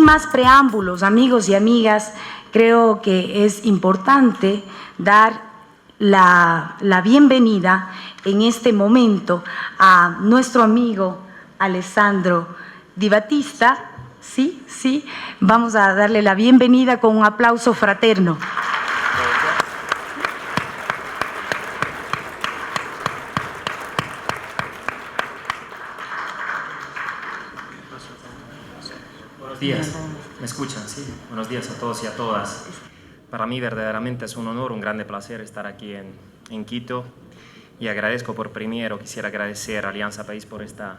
más preámbulos, amigos y amigas, creo que es importante dar la bienvenida en este momento a nuestro amigo Alessandro Di Battista. Sí, vamos a darle la bienvenida con un aplauso fraterno. Buenos días, ¿me escuchan? Sí, buenos días a todos y a todas. Para mí verdaderamente es un honor, un grande placer estar aquí en Quito y agradezco quisiera agradecer a Alianza País por esta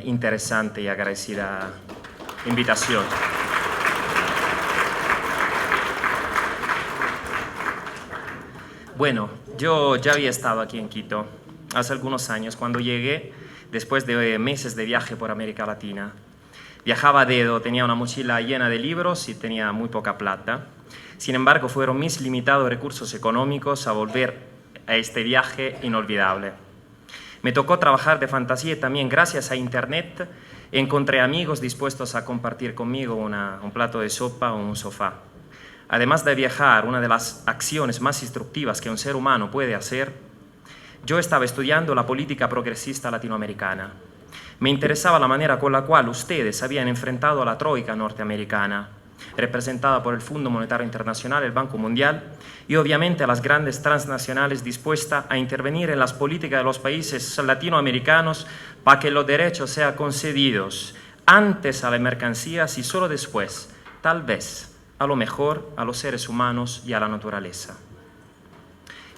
interesante y agradecida invitación. Bueno, yo ya había estado aquí en Quito hace algunos años cuando llegué después de meses de viaje por América Latina. Viajaba a dedo, tenía una mochila llena de libros y tenía muy poca plata. Sin embargo, fueron mis limitados recursos económicos a volver a este viaje inolvidable. Me tocó trabajar de fantasía y también gracias a Internet encontré amigos dispuestos a compartir conmigo un plato de sopa o un sofá. Además de viajar, una de las acciones más instructivas que un ser humano puede hacer, yo estaba estudiando la política progresista latinoamericana. Me interesaba la manera con la cual ustedes habían enfrentado a la troika norteamericana, representada por el Fondo Monetario Internacional, el Banco Mundial, y obviamente a las grandes transnacionales dispuestas a intervenir en las políticas de los países latinoamericanos para que los derechos sean concedidos antes a las mercancías y solo después, tal vez, a lo mejor, a los seres humanos y a la naturaleza.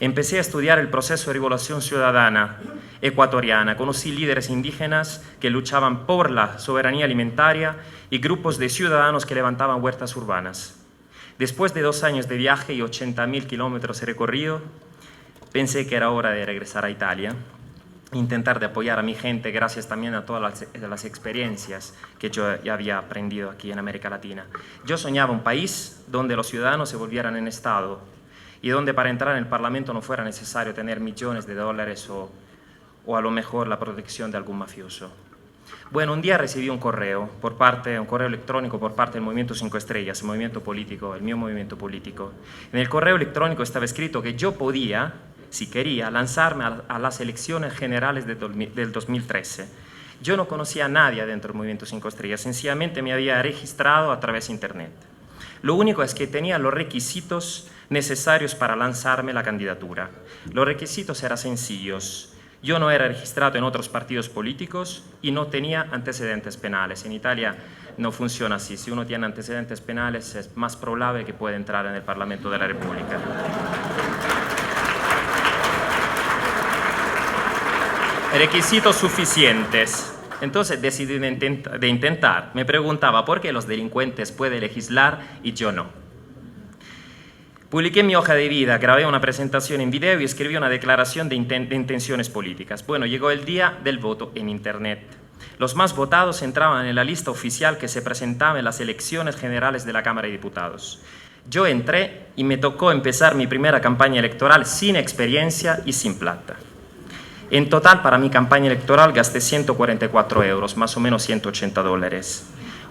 Empecé a estudiar el proceso de revolución ciudadana ecuatoriana. Conocí líderes indígenas que luchaban por la soberanía alimentaria y grupos de ciudadanos que levantaban huertas urbanas. Después de 2 años de viaje y 80.000 kilómetros recorrido, pensé que era hora de regresar a Italia, intentar de apoyar a mi gente gracias también a todas las experiencias que yo ya había aprendido aquí en América Latina. Yo soñaba un país donde los ciudadanos se volvieran en Estado y donde para entrar en el Parlamento no fuera necesario tener millones de dólares o a lo mejor la protección de algún mafioso. Bueno, un día recibí un correo electrónico por parte del Movimiento 5 Estrellas, el movimiento político, el mío movimiento político. En el correo electrónico estaba escrito que yo podía, si quería, lanzarme a las elecciones generales del 2013. Yo no conocía a nadie dentro del Movimiento 5 Estrellas, sencillamente me había registrado a través de Internet. Lo único es que tenía los requisitos necesarios para lanzarme la candidatura. Los requisitos eran sencillos. Yo no era registrado en otros partidos políticos y no tenía antecedentes penales. En Italia no funciona así. Si uno tiene antecedentes penales es más probable que pueda entrar en el Parlamento de la República. Requisitos suficientes. Entonces decidí de intentar. Me preguntaba por qué los delincuentes pueden legislar y yo no. Publiqué mi hoja de vida, grabé una presentación en video y escribí una declaración de intenciones políticas. Bueno, llegó el día del voto en Internet. Los más votados entraban en la lista oficial que se presentaba en las elecciones generales de la Cámara de Diputados. Yo entré y me tocó empezar mi primera campaña electoral sin experiencia y sin plata. En total, para mi campaña electoral gasté 144 euros, más o menos $180.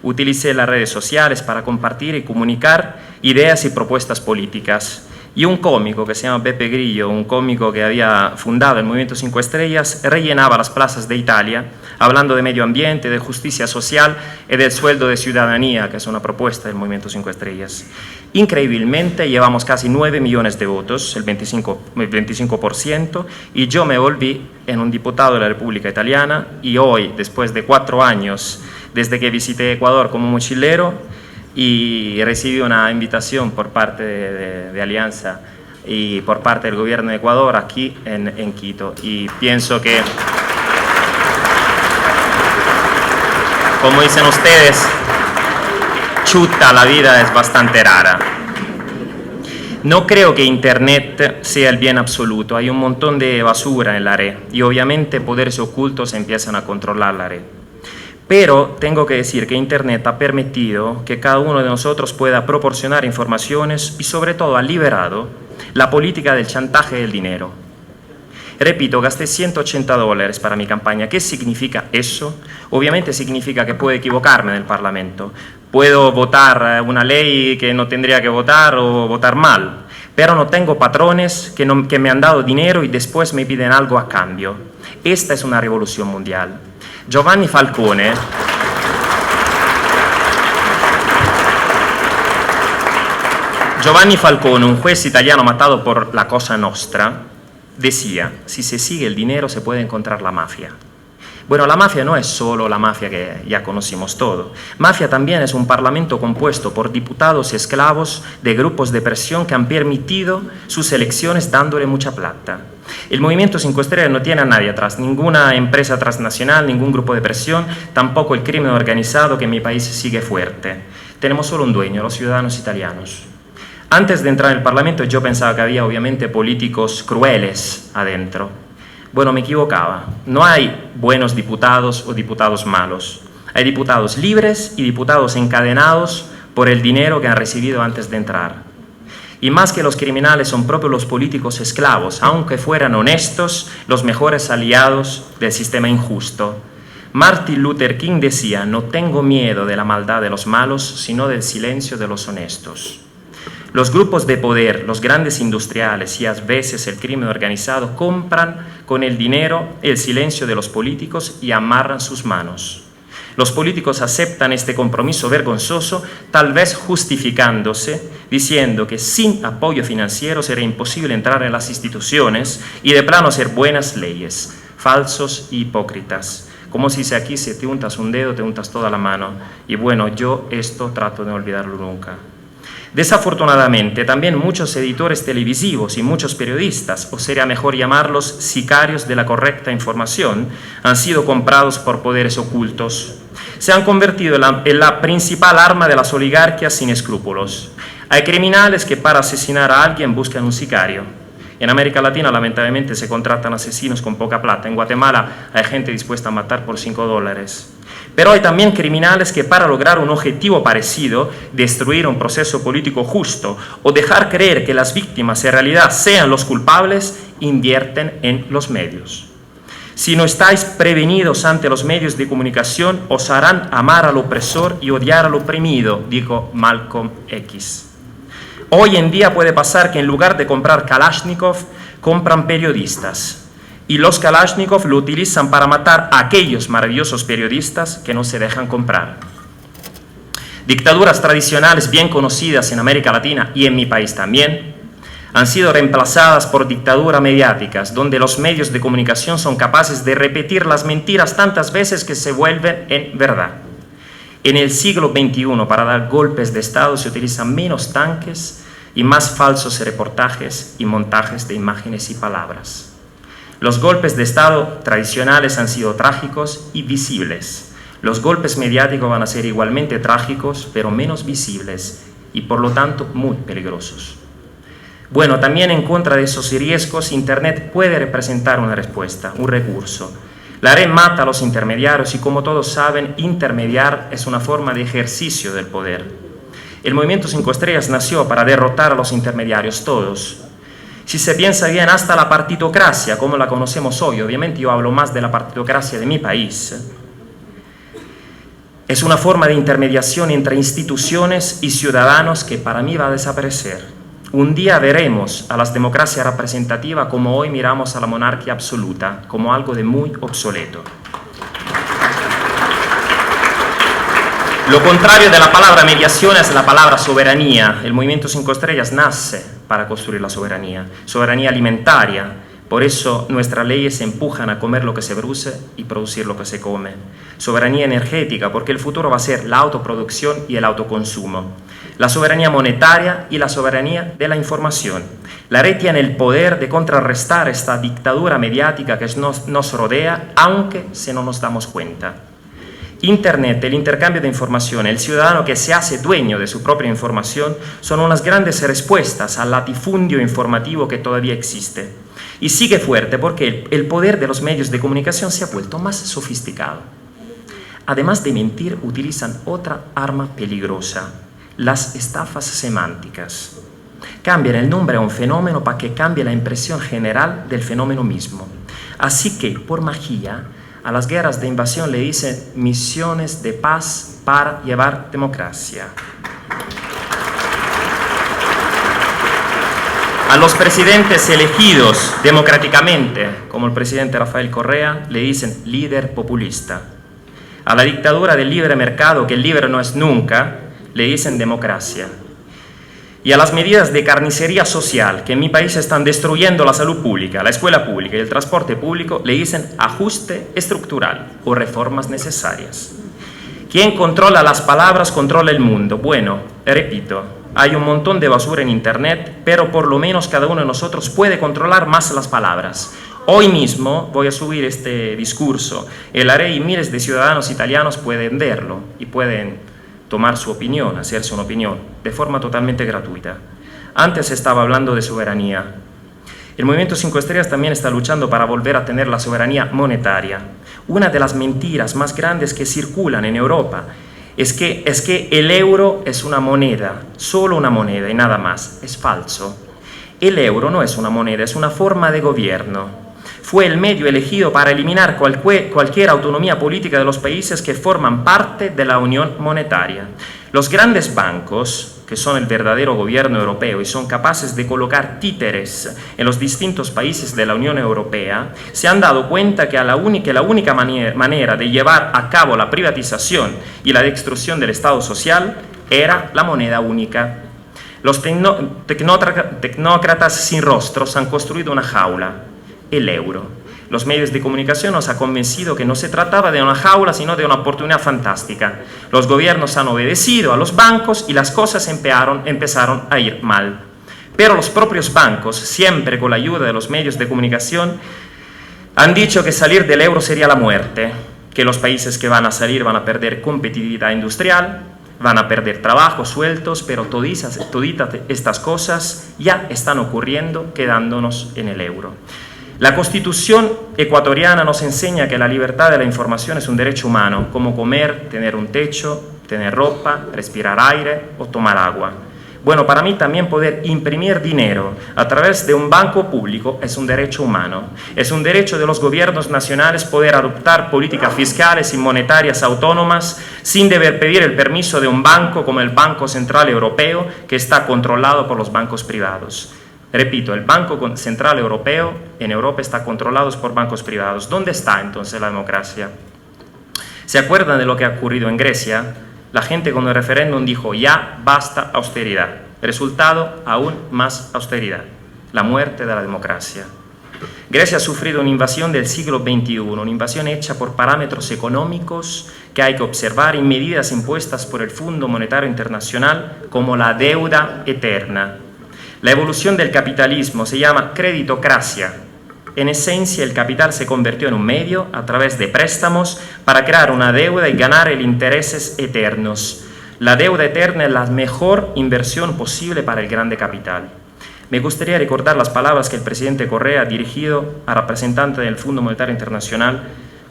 Utilicé las redes sociales para compartir y comunicar ideas y propuestas políticas. Y un cómico que se llama Beppe Grillo, un cómico que había fundado el Movimiento 5 Estrellas, rellenaba las plazas de Italia hablando de medio ambiente, de justicia social y del sueldo de ciudadanía, que es una propuesta del Movimiento 5 Estrellas. Increíblemente, llevamos casi 9 millones de votos, el 25%, y yo me volví en un diputado de la República Italiana y hoy, después de 4 años, desde que visité Ecuador como mochilero, y recibí una invitación por parte de Alianza y por parte del gobierno de Ecuador aquí en Quito. Y pienso que, como dicen ustedes, chuta, la vida es bastante rara. No creo que Internet sea el bien absoluto. Hay un montón de basura en la red y obviamente poderes ocultos empiezan a controlar la red. Pero tengo que decir que Internet ha permitido que cada uno de nosotros pueda proporcionar informaciones y sobre todo ha liberado la política del chantaje del dinero. Repito, gasté $180 para mi campaña. ¿Qué significa eso? Obviamente significa que puedo equivocarme en el Parlamento. Puedo votar una ley que no tendría que votar o votar mal. Pero no tengo patrones que me han dado dinero y después me piden algo a cambio. Esta es una revolución mundial. Giovanni Falcone un juez italiano matado por la Cosa Nostra, decía, si se sigue el dinero se puede encontrar la mafia. Bueno, la mafia no es solo la mafia que ya conocimos todo. Mafia también es un parlamento compuesto por diputados esclavos de grupos de presión que han permitido sus elecciones dándole mucha plata. El Movimiento 5 Estrellas no tiene a nadie atrás, ninguna empresa transnacional, ningún grupo de presión, tampoco el crimen organizado que en mi país sigue fuerte. Tenemos solo un dueño, los ciudadanos italianos. Antes de entrar en el Parlamento yo pensaba que había obviamente políticos crueles adentro. Bueno, me equivocaba. No hay buenos diputados o diputados malos. Hay diputados libres y diputados encadenados por el dinero que han recibido antes de entrar. Y más que los criminales son propios los políticos esclavos, aunque fueran honestos, los mejores aliados del sistema injusto. Martin Luther King decía, no tengo miedo de la maldad de los malos, sino del silencio de los honestos. Los grupos de poder, los grandes industriales y a veces el crimen organizado compran con el dinero el silencio de los políticos y amarran sus manos. Los políticos aceptan este compromiso vergonzoso, tal vez justificándose, diciendo que sin apoyo financiero será imposible entrar en las instituciones y de plano hacer buenas leyes. Falsos e hipócritas. Como si dice aquí, si te untas un dedo, te untas toda la mano. Y bueno, yo esto trato de no olvidarlo nunca. Desafortunadamente, también muchos editores televisivos y muchos periodistas, o sería mejor llamarlos sicarios de la correcta información, han sido comprados por poderes ocultos. Se han convertido en la principal arma de las oligarquías sin escrúpulos. Hay criminales que para asesinar a alguien buscan un sicario. En América Latina, lamentablemente, se contratan asesinos con poca plata. En Guatemala hay gente dispuesta a matar por $5. Pero hay también criminales que para lograr un objetivo parecido, destruir un proceso político justo o dejar creer que las víctimas en realidad sean los culpables, invierten en los medios. Si no estáis prevenidos ante los medios de comunicación, os harán amar al opresor y odiar al oprimido, dijo Malcolm X. Hoy en día puede pasar que en lugar de comprar Kalashnikov, compran periodistas. Y los Kalashnikov lo utilizan para matar a aquellos maravillosos periodistas que no se dejan comprar. Dictaduras tradicionales bien conocidas en América Latina y en mi país también, han sido reemplazadas por dictaduras mediáticas, donde los medios de comunicación son capaces de repetir las mentiras tantas veces que se vuelven en verdad. En el siglo XXI, para dar golpes de Estado, se utilizan menos tanques y más falsos reportajes y montajes de imágenes y palabras. Los golpes de Estado tradicionales han sido trágicos y visibles. Los golpes mediáticos van a ser igualmente trágicos, pero menos visibles y por lo tanto muy peligrosos. Bueno, también en contra de esos riesgos, Internet puede representar una respuesta, un recurso. La red mata a los intermediarios y, como todos saben, intermediar es una forma de ejercicio del poder. El Movimiento 5 Estrellas nació para derrotar a los intermediarios todos. Si se piensa bien, hasta la partitocracia, como la conocemos hoy, obviamente yo hablo más de la partitocracia de mi país, es una forma de intermediación entre instituciones y ciudadanos que para mí va a desaparecer. Un día veremos a las democracias representativas como hoy miramos a la monarquía absoluta, como algo de muy obsoleto. Lo contrario de la palabra mediación es la palabra soberanía. El Movimiento 5 Estrellas nace para construir la soberanía alimentaria. Por eso nuestras leyes empujan a comer lo que se produce y producir lo que se come. Soberanía energética, porque el futuro va a ser la autoproducción y el autoconsumo. La soberanía monetaria y la soberanía de la información. La red tiene el poder de contrarrestar esta dictadura mediática que nos rodea, aunque se no nos damos cuenta. Internet, el intercambio de información, el ciudadano que se hace dueño de su propia información son unas grandes respuestas al latifundio informativo que todavía existe. Y sigue fuerte porque el poder de los medios de comunicación se ha vuelto más sofisticado. Además de mentir, utilizan otra arma peligrosa, las estafas semánticas. Cambian el nombre a un fenómeno para que cambie la impresión general del fenómeno mismo. Así que, por magia, a las guerras de invasión le dicen misiones de paz para llevar democracia. A los presidentes elegidos democráticamente, como el presidente Rafael Correa, le dicen líder populista. A la dictadura del libre mercado, que el libre no es nunca, le dicen democracia. Y a las medidas de carnicería social, que en mi país están destruyendo la salud pública, la escuela pública y el transporte público, le dicen ajuste estructural o reformas necesarias. Quien controla las palabras controla el mundo. Bueno, repito, hay un montón de basura en Internet, pero por lo menos cada uno de nosotros puede controlar más las palabras. Hoy mismo voy a subir este discurso, el haré y miles de ciudadanos italianos pueden verlo y pueden tomar su opinión, hacerse una opinión, de forma totalmente gratuita. Antes estaba hablando de soberanía. El Movimiento 5 Estrellas también está luchando para volver a tener la soberanía monetaria. Una de las mentiras más grandes que circulan en Europa es que el euro es una moneda, solo una moneda y nada más. Es falso. El euro no es una moneda, es una forma de gobierno. Fue el medio elegido para eliminar cualquier autonomía política de los países que forman parte de la Unión Monetaria. Los grandes bancos, que son el verdadero gobierno europeo y son capaces de colocar títeres en los distintos países de la Unión Europea, se han dado cuenta que la única manera de llevar a cabo la privatización y la destrucción del Estado social era la moneda única. Los tecnócratas sin rostros han construido una jaula, el euro. Los medios de comunicación nos han convencido que no se trataba de una jaula, sino de una oportunidad fantástica. Los gobiernos han obedecido a los bancos y las cosas empezaron a ir mal. Pero los propios bancos, siempre con la ayuda de los medios de comunicación, han dicho que salir del euro sería la muerte, que los países que van a salir van a perder competitividad industrial, van a perder trabajos sueltos, pero toditas estas cosas ya están ocurriendo quedándonos en el euro. La Constitución ecuatoriana nos enseña que la libertad de la información es un derecho humano, como comer, tener un techo, tener ropa, respirar aire o tomar agua. Bueno, para mí también poder imprimir dinero a través de un banco público es un derecho humano. Es un derecho de los gobiernos nacionales poder adoptar políticas fiscales y monetarias autónomas sin deber pedir el permiso de un banco como el Banco Central Europeo, que está controlado por los bancos privados. Repito, el Banco Central Europeo en Europa está controlado por bancos privados. ¿Dónde está entonces la democracia? ¿Se acuerdan de lo que ha ocurrido en Grecia? La gente con el referéndum dijo, ya basta austeridad. Resultado, aún más austeridad. La muerte de la democracia. Grecia ha sufrido una invasión del siglo XXI, una invasión hecha por parámetros económicos que hay que observar y medidas impuestas por el Fondo Monetario Internacional como la deuda eterna. La evolución del capitalismo se llama creditocracia. En esencia, el capital se convirtió en un medio a través de préstamos para crear una deuda y ganar intereses eternos. La deuda eterna es la mejor inversión posible para el grande capital. Me gustaría recordar las palabras que el presidente Correa ha dirigido a representante del Fondo Monetario Internacional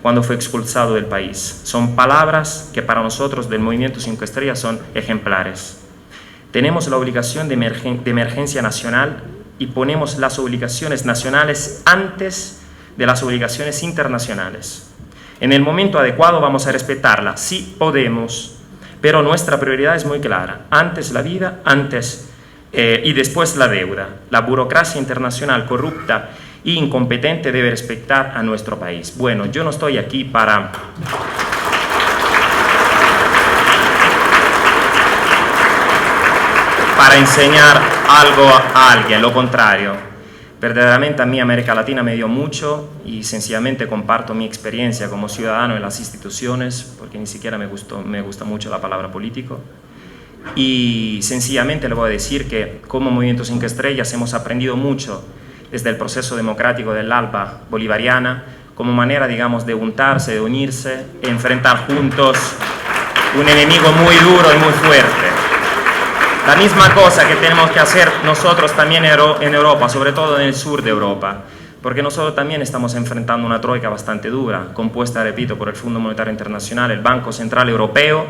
cuando fue expulsado del país. Son palabras que para nosotros del Movimiento 5 Estrellas son ejemplares. Tenemos la obligación de emergencia nacional y ponemos las obligaciones nacionales antes de las obligaciones internacionales. En el momento adecuado vamos a respetarla, sí podemos, pero nuestra prioridad es muy clara. Antes la vida, y después la deuda. La burocracia internacional corrupta e incompetente debe respetar a nuestro país. Bueno, yo no estoy aquí para enseñar algo a alguien, lo contrario. Verdaderamente a mí América Latina me dio mucho y sencillamente comparto mi experiencia como ciudadano en las instituciones, porque ni siquiera me gusta mucho la palabra político. Y sencillamente le voy a decir que como Movimiento 5 Estrellas hemos aprendido mucho desde el proceso democrático del ALBA bolivariana, como manera, digamos, de juntarse, de unirse, e enfrentar juntos un enemigo muy duro y muy fuerte. La misma cosa que tenemos que hacer nosotros también en Europa, sobre todo en el sur de Europa, porque nosotros también estamos enfrentando una troika bastante dura, compuesta, repito, por el Fondo Monetario Internacional, el Banco Central Europeo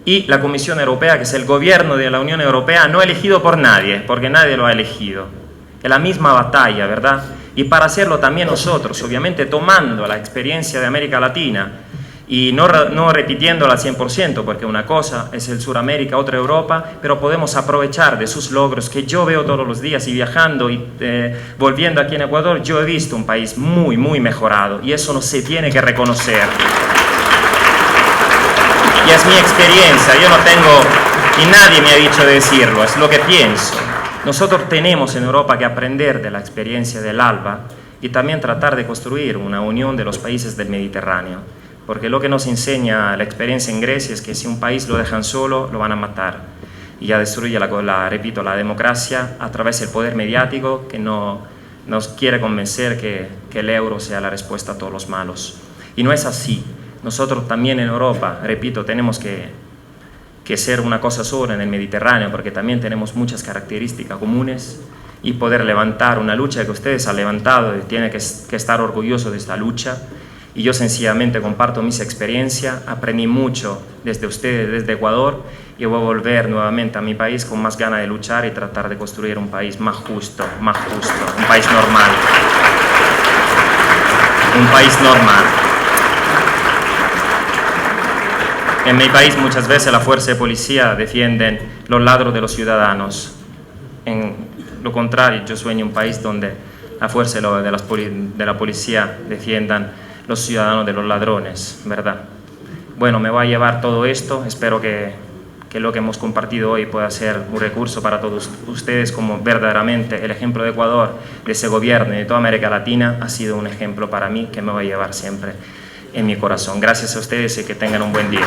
y la Comisión Europea, que es el gobierno de la Unión Europea, no elegido por nadie, porque nadie lo ha elegido. Es la misma batalla, ¿verdad? Y para hacerlo también nosotros, obviamente tomando la experiencia de América Latina y no repitiéndola al 100%, porque una cosa es el Suramérica, otra Europa, pero podemos aprovechar de sus logros que yo veo todos los días, y viajando y volviendo aquí en Ecuador, yo he visto un país muy, muy mejorado, y eso no se tiene que reconocer. Y es mi experiencia, yo no tengo, y nadie me ha dicho de decirlo, es lo que pienso. Nosotros tenemos en Europa que aprender de la experiencia del ALBA y también tratar de construir una unión de los países del Mediterráneo, porque lo que nos enseña la experiencia en Grecia es que si un país lo dejan solo, lo van a matar, y ya destruye, repito, la democracia a través del poder mediático que no nos quiere convencer que el euro sea la respuesta a todos los malos. Y no es así. Nosotros también en Europa, repito, tenemos que ser una cosa sola en el Mediterráneo, porque también tenemos muchas características comunes, y poder levantar una lucha que ustedes han levantado, y tienen que estar orgullosos de esta lucha. Y yo sencillamente comparto mis experiencias, aprendí mucho desde ustedes, desde Ecuador, y voy a volver nuevamente a mi país con más ganas de luchar y tratar de construir un país más justo, un país normal. Un país normal. En mi país muchas veces la fuerza de policía defienden los ladros de los ciudadanos. En lo contrario, yo sueño un país donde la fuerza de la policía defiendan los ciudadanos de los ladrones, ¿verdad? Bueno, me voy a llevar todo esto. Espero que lo que hemos compartido hoy pueda ser un recurso para todos ustedes, como verdaderamente el ejemplo de Ecuador, de ese gobierno y de toda América Latina ha sido un ejemplo para mí que me voy a llevar siempre en mi corazón. Gracias a ustedes y que tengan un buen día.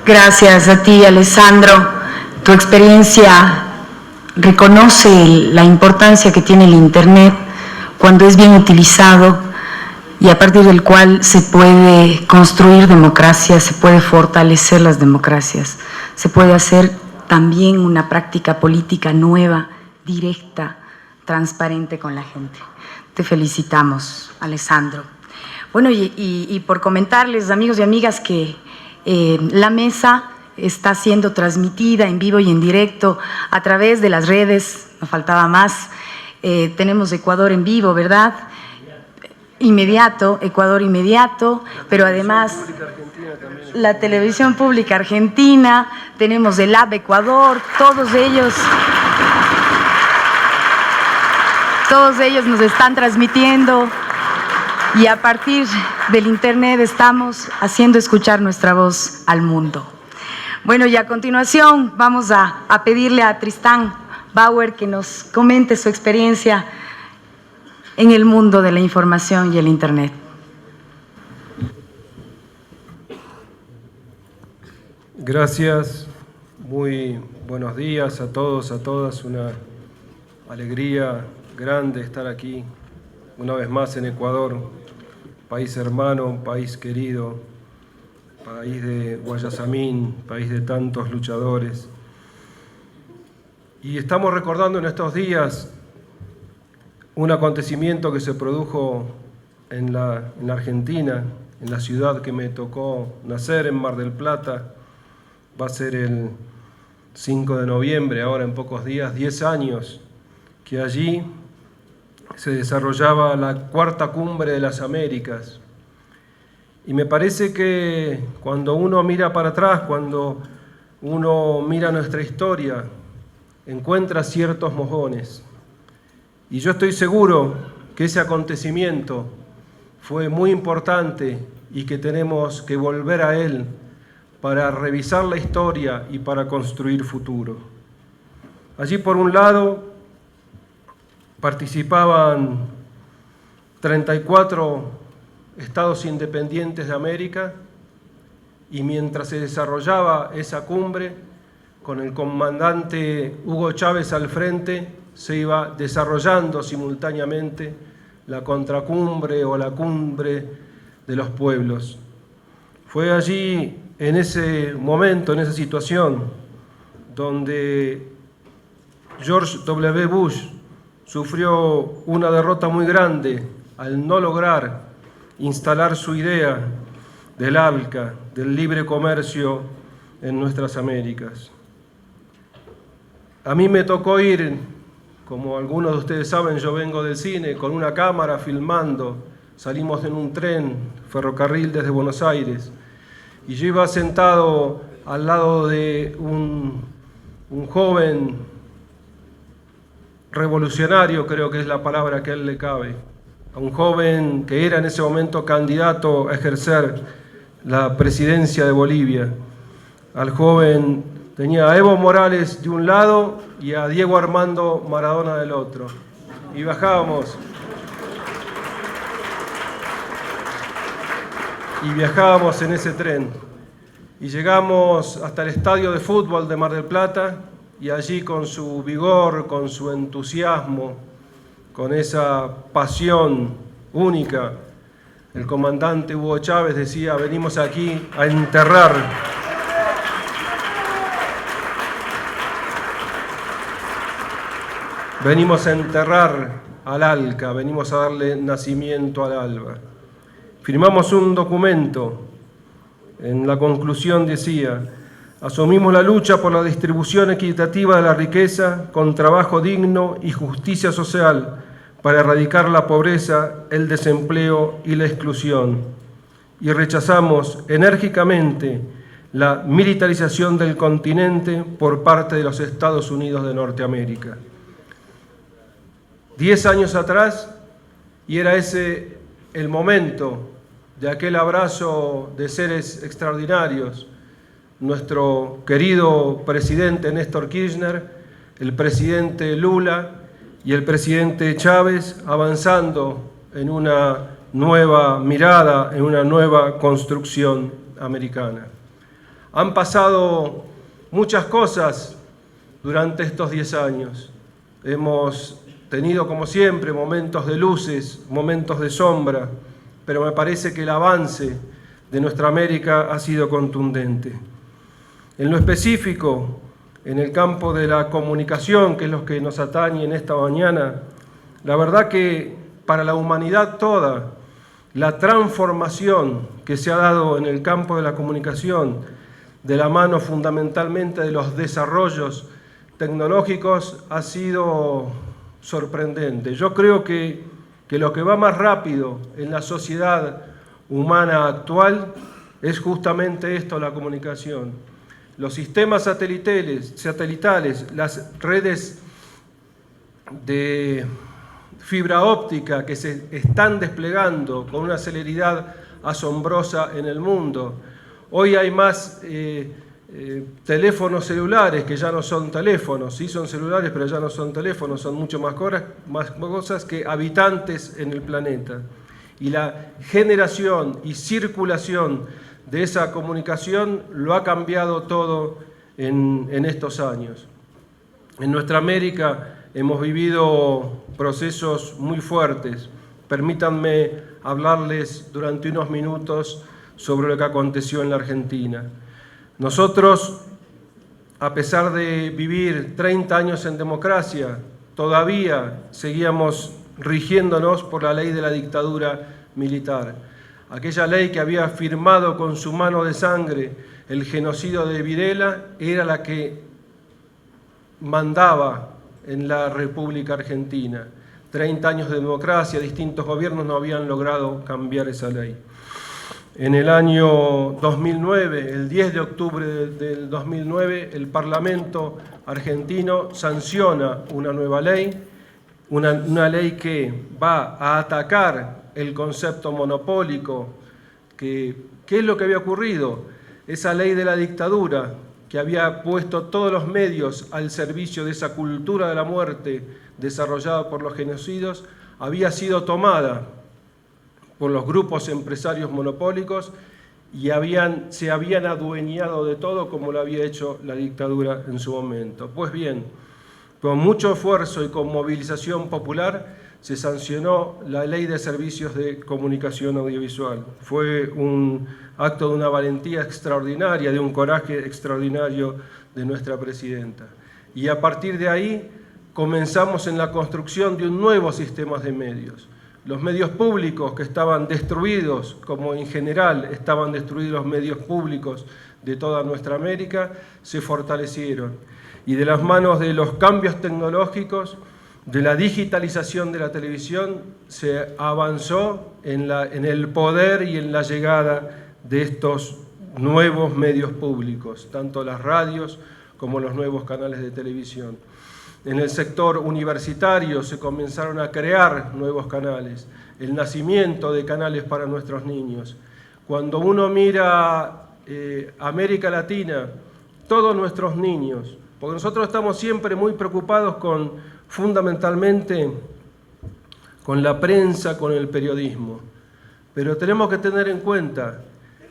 Gracias a ti, Alessandro. Tu experiencia reconoce la importancia que tiene el Internet cuando es bien utilizado, y a partir del cual se puede construir democracia, se puede fortalecer las democracias, se puede hacer también una práctica política nueva, directa, transparente con la gente. Te felicitamos, Alessandro. Bueno, y por comentarles, amigos y amigas, que la mesa está siendo transmitida en vivo y en directo a través de las redes, nos faltaba más. Tenemos Ecuador en vivo, ¿verdad? Inmediato, Ecuador Inmediato, pero además la Televisión Pública Argentina, tenemos el Lab Ecuador, todos ellos nos están transmitiendo, y a partir del Internet estamos haciendo escuchar nuestra voz al mundo. Bueno, y a continuación vamos a pedirle a Tristán Bauer que nos comente su experiencia en el mundo de la información y el Internet. Gracias, muy buenos días a todos, a todas. Una alegría grande estar aquí una vez más en Ecuador, país hermano, país querido, país de Guayasamín, país de tantos luchadores. Y estamos recordando en estos días un acontecimiento que se produjo en la Argentina, en la ciudad que me tocó nacer, en Mar del Plata. Va a ser el 5 de noviembre, ahora en pocos días, 10 años, que allí se desarrollaba la cuarta cumbre de las Américas. Y me parece que cuando uno mira para atrás, cuando uno mira nuestra historia, encuentra ciertos mojones. Y yo estoy seguro que ese acontecimiento fue muy importante y que tenemos que volver a él para revisar la historia y para construir futuro. Allí, por un lado, participaban 34 estados independientes de América, y mientras se desarrollaba esa cumbre, con el comandante Hugo Chávez al frente, se iba desarrollando simultáneamente la contracumbre o la cumbre de los pueblos. Fue allí, en ese momento, en esa situación, donde George W. Bush sufrió una derrota muy grande al no lograr instalar su idea del ALCA, del libre comercio en nuestras Américas. A mí me tocó ir, como algunos de ustedes saben, yo vengo del cine, con una cámara filmando. Salimos en un tren, ferrocarril desde Buenos Aires, y yo iba sentado al lado de un joven revolucionario, creo que es la palabra que a él le cabe, a un joven que era en ese momento candidato a ejercer la presidencia de Bolivia. Al joven tenía a Evo Morales de un lado y a Diego Armando Maradona del otro. Y viajábamos en ese tren. Y llegamos hasta el estadio de fútbol de Mar del Plata, y allí con su vigor, con su entusiasmo, con esa pasión única, el comandante Hugo Chávez decía: venimos aquí a enterrar al ALCA, venimos a darle nacimiento al ALBA. Firmamos un documento, en la conclusión decía: asumimos la lucha por la distribución equitativa de la riqueza con trabajo digno y justicia social para erradicar la pobreza, el desempleo y la exclusión. Y rechazamos enérgicamente la militarización del continente por parte de los Estados Unidos de Norteamérica. 10 años atrás, y era ese el momento de aquel abrazo de seres extraordinarios, nuestro querido presidente Néstor Kirchner, el presidente Lula y el presidente Chávez avanzando en una nueva mirada, en una nueva construcción americana. Han pasado muchas cosas durante estos 10 años. Hemos tenido, como siempre, momentos de luces, momentos de sombra, pero me parece que el avance de nuestra América ha sido contundente. En lo específico, en el campo de la comunicación, que es lo que nos atañe en esta mañana, la verdad que para la humanidad toda, la transformación que se ha dado en el campo de la comunicación, de la mano fundamentalmente de los desarrollos tecnológicos, ha sido sorprendente. Yo creo que lo que va más rápido en la sociedad humana actual es justamente esto, la comunicación. Los sistemas satelitales, las redes de fibra óptica que se están desplegando con una celeridad asombrosa en el mundo. Hoy hay más teléfonos celulares que ya no son teléfonos, sí son celulares pero ya no son teléfonos, son mucho más cosas que habitantes en el planeta. Y la generación y circulación de esa comunicación lo ha cambiado todo en estos años. En nuestra América hemos vivido procesos muy fuertes. Permítanme hablarles durante unos minutos sobre lo que aconteció en la Argentina. Nosotros, a pesar de vivir 30 años en democracia, todavía seguíamos rigiéndonos por la ley de la dictadura militar. Aquella ley que había firmado con su mano de sangre el genocidio de Videla era la que mandaba en la República Argentina. 30 años de democracia, distintos gobiernos no habían logrado cambiar esa ley. En el año 2009, el 10 de octubre del 2009, el Parlamento argentino sanciona una nueva ley, una ley que va a atacar el concepto monopólico. ¿Qué es lo que había ocurrido? Esa ley de la dictadura que había puesto todos los medios al servicio de esa cultura de la muerte desarrollada por los genocidios, había sido tomada por los grupos empresarios monopólicos y se habían adueñado de todo como lo había hecho la dictadura en su momento. Pues bien, con mucho esfuerzo y con movilización popular se sancionó la Ley de Servicios de Comunicación Audiovisual. Fue un acto de una valentía extraordinaria, de un coraje extraordinario de nuestra presidenta. Y a partir de ahí comenzamos en la construcción de un nuevo sistema de medios. Los medios públicos que estaban destruidos, como en general estaban destruidos los medios públicos de toda nuestra América, se fortalecieron. Y de las manos de los cambios tecnológicos, de la digitalización de la televisión, se avanzó en el poder y en la llegada de estos nuevos medios públicos, tanto las radios como los nuevos canales de televisión. En el sector universitario se comenzaron a crear nuevos canales, el nacimiento de canales para nuestros niños. Cuando uno mira América Latina, todos nuestros niños, porque nosotros estamos siempre muy preocupados fundamentalmente con la prensa, con el periodismo, pero tenemos que tener en cuenta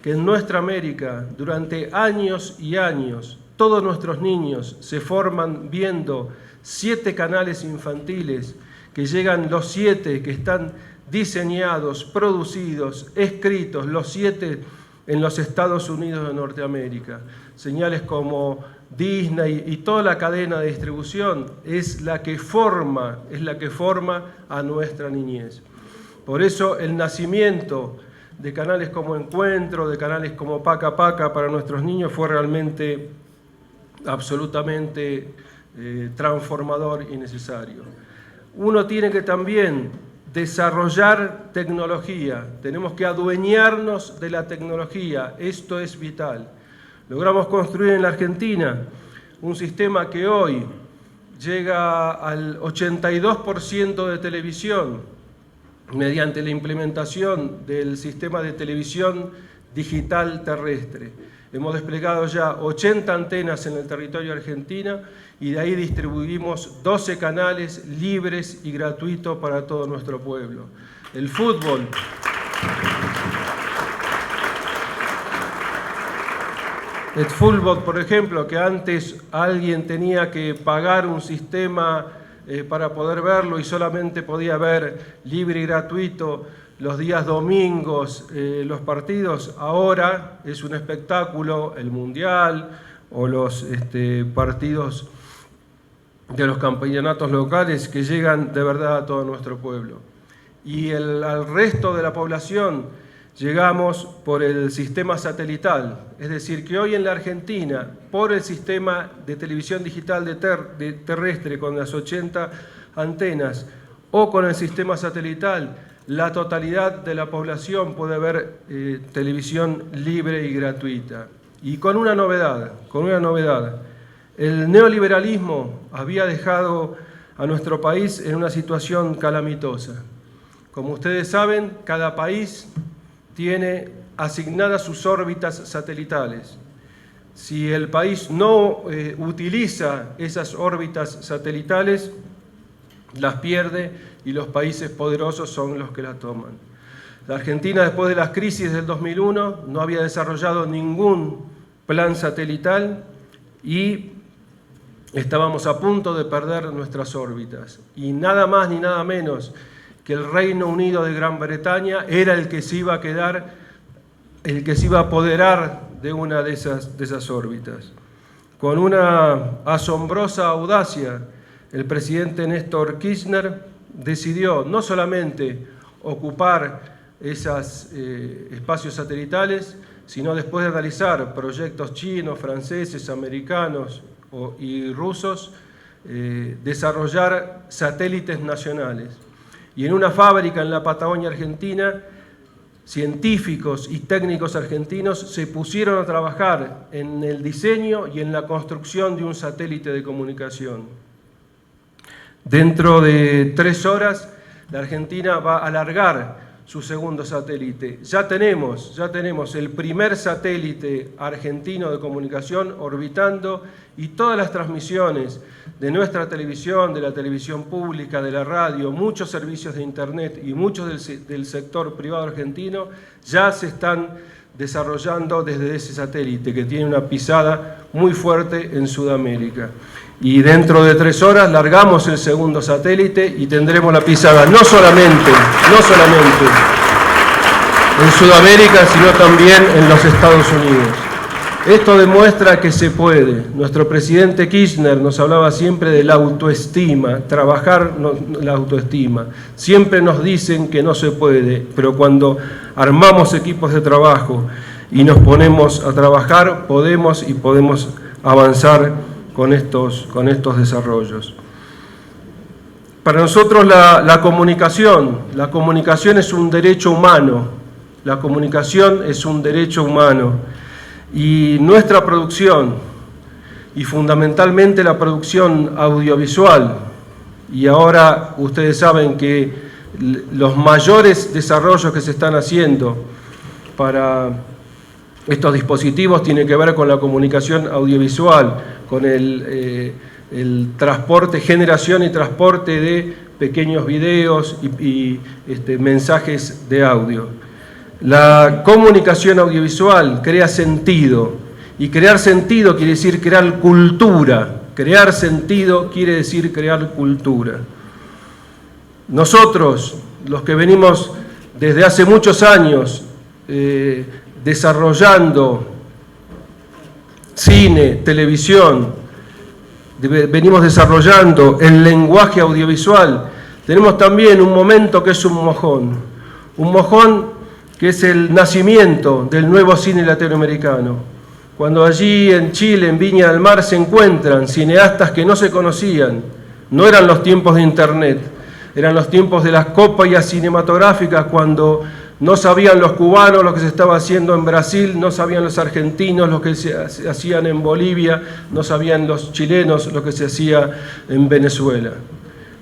que en nuestra América, durante años y años, todos nuestros niños se forman viendo 7 canales infantiles, que llegan los 7, que están diseñados, producidos, escritos, los 7 en los Estados Unidos de Norteamérica. Señales como Disney y toda la cadena de distribución es la que forma a nuestra niñez. Por eso el nacimiento de canales como Encuentro, de canales como Paca Paca para nuestros niños fue realmente absolutamente transformador y necesario. Uno tiene que también desarrollar tecnología, tenemos que adueñarnos de la tecnología, esto es vital. Logramos construir en la Argentina un sistema que hoy llega al 82% de televisión mediante la implementación del sistema de televisión digital terrestre. Hemos desplegado ya 80 antenas en el territorio argentino y de ahí distribuimos 12 canales libres y gratuitos para todo nuestro pueblo. El fútbol. El fútbol, por ejemplo, que antes alguien tenía que pagar un sistema para poder verlo y solamente podía ver libre y gratuito los días domingos los partidos, ahora es un espectáculo, el Mundial o los partidos de los campeonatos locales que llegan de verdad a todo nuestro pueblo. Y al resto de la población llegamos por el sistema satelital, es decir, que hoy en la Argentina, por el sistema de televisión digital terrestre con las 80 antenas o con el sistema satelital, la totalidad de la población puede ver televisión libre y gratuita. Y con una novedad. El neoliberalismo había dejado a nuestro país en una situación calamitosa. Como ustedes saben, cada país tiene asignadas sus órbitas satelitales. Si el país no utiliza esas órbitas satelitales, las pierde y los países poderosos son los que las toman. La Argentina, después de las crisis del 2001, no había desarrollado ningún plan satelital y estábamos a punto de perder nuestras órbitas. Y nada más ni nada menos que el Reino Unido de Gran Bretaña era el que se iba a quedar, el que se iba a apoderar de una de esas órbitas. Con una asombrosa audacia, el presidente Néstor Kirchner decidió no solamente ocupar esos espacios satelitales, sino después de realizar proyectos chinos, franceses, americanos y rusos, desarrollar satélites nacionales. Y en una fábrica en la Patagonia Argentina, científicos y técnicos argentinos se pusieron a trabajar en el diseño y en la construcción de un satélite de comunicación. Dentro de 3 horas, la Argentina va a alargar su segundo satélite. Ya tenemos el primer satélite argentino de comunicación orbitando y todas las transmisiones de nuestra televisión, de la televisión pública, de la radio, muchos servicios de internet y muchos del sector privado argentino ya se están desarrollando desde ese satélite que tiene una pisada muy fuerte en Sudamérica. Y dentro de 3 horas largamos el segundo satélite y tendremos la pisada no solamente en Sudamérica, sino también en los Estados Unidos. Esto demuestra que se puede. Nuestro presidente Kirchner nos hablaba siempre de la autoestima, trabajar la autoestima. Siempre nos dicen que no se puede, pero cuando armamos equipos de trabajo y nos ponemos a trabajar, podemos avanzar con estos desarrollos. Para nosotros la comunicación es un derecho humano. La comunicación es un derecho humano. Y nuestra producción, y fundamentalmente la producción audiovisual, y ahora ustedes saben que los mayores desarrollos que se están haciendo para estos dispositivos tienen que ver con la comunicación audiovisual, con el transporte, generación y transporte de pequeños videos y mensajes de audio. La comunicación audiovisual crea sentido, y crear sentido quiere decir crear cultura. Crear sentido quiere decir crear cultura. Nosotros, los que venimos desde hace muchos años desarrollando cine, televisión, venimos desarrollando el lenguaje audiovisual, tenemos también un momento que es un mojón que es el nacimiento del nuevo cine latinoamericano. Cuando allí en Chile, en Viña del Mar, se encuentran cineastas que no se conocían, no eran los tiempos de Internet, eran los tiempos de las copias cinematográficas, cuando no sabían los cubanos lo que se estaba haciendo en Brasil, no sabían los argentinos lo que se hacían en Bolivia, no sabían los chilenos lo que se hacía en Venezuela.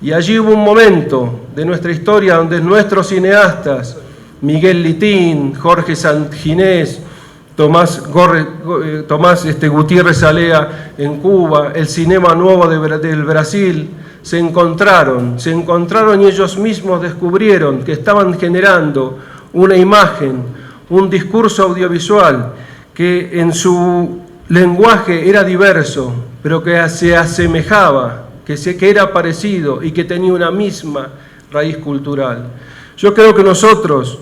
Y allí hubo un momento de nuestra historia donde nuestros cineastas, Miguel Litín, Jorge Sanginés, Tomás Gutiérrez Alea en Cuba, el Cinema Nuevo del Brasil, se encontraron y ellos mismos descubrieron que estaban generando una imagen, un discurso audiovisual que en su lenguaje era diverso, pero que se asemejaba, que era parecido y que tenía una misma raíz cultural. Yo creo que nosotros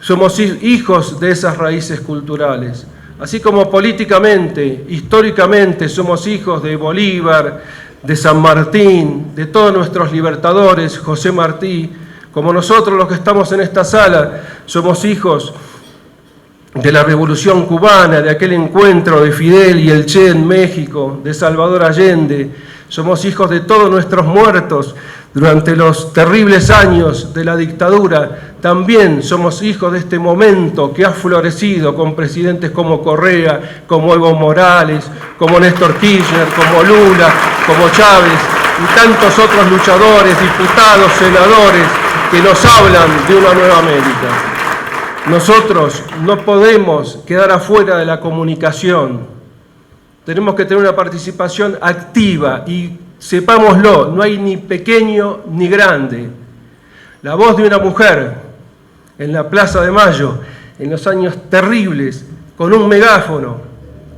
somos hijos de esas raíces culturales, así como políticamente, históricamente somos hijos de Bolívar, de San Martín, de todos nuestros libertadores, José Martí, como nosotros los que estamos en esta sala somos hijos de la Revolución Cubana, de aquel encuentro de Fidel y el Che en México, de Salvador Allende, somos hijos de todos nuestros muertos durante los terribles años de la dictadura. También somos hijos de este momento que ha florecido con presidentes como Correa, como Evo Morales, como Néstor Kirchner, como Lula, como Chávez y tantos otros luchadores, diputados, senadores que nos hablan de una nueva América. Nosotros no podemos quedar afuera de la comunicación. Tenemos que tener una participación activa y sepámoslo, no hay ni pequeño ni grande. La voz de una mujer en la Plaza de Mayo, en los años terribles, con un megáfono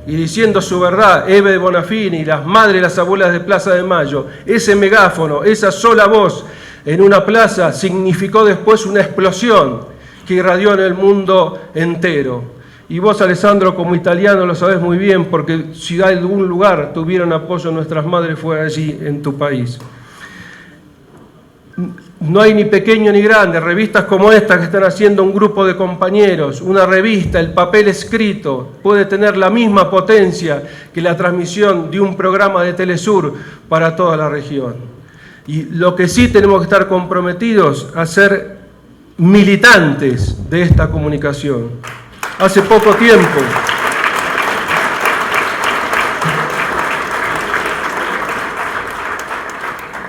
y diciendo su verdad, Eve de Bonafini, las madres y las abuelas de Plaza de Mayo, ese megáfono, esa sola voz en una plaza significó después una explosión que irradió en el mundo entero. Y vos, Alessandro, como italiano lo sabés muy bien, porque si de algún lugar tuvieron apoyo nuestras madres fue allí, en tu país. No hay ni pequeño ni grande. Revistas como esta que están haciendo un grupo de compañeros, una revista, el papel escrito, puede tener la misma potencia que la transmisión de un programa de Telesur para toda la región. Y lo que sí tenemos que estar comprometidos a ser militantes de esta comunicación. Hace poco tiempo,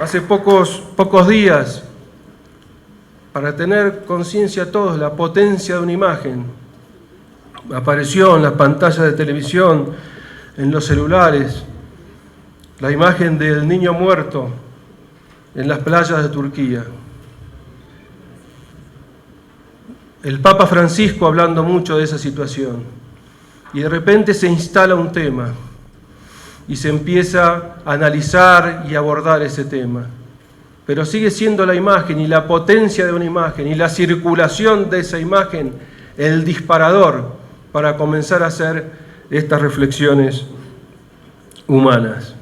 hace pocos días, para tener conciencia todos la potencia de una imagen, apareció en las pantallas de televisión, en los celulares, la imagen del niño muerto en las playas de Turquía. El Papa Francisco hablando mucho de esa situación, y de repente se instala un tema y se empieza a analizar y abordar ese tema, pero sigue siendo la imagen y la potencia de una imagen y la circulación de esa imagen el disparador para comenzar a hacer estas reflexiones humanas.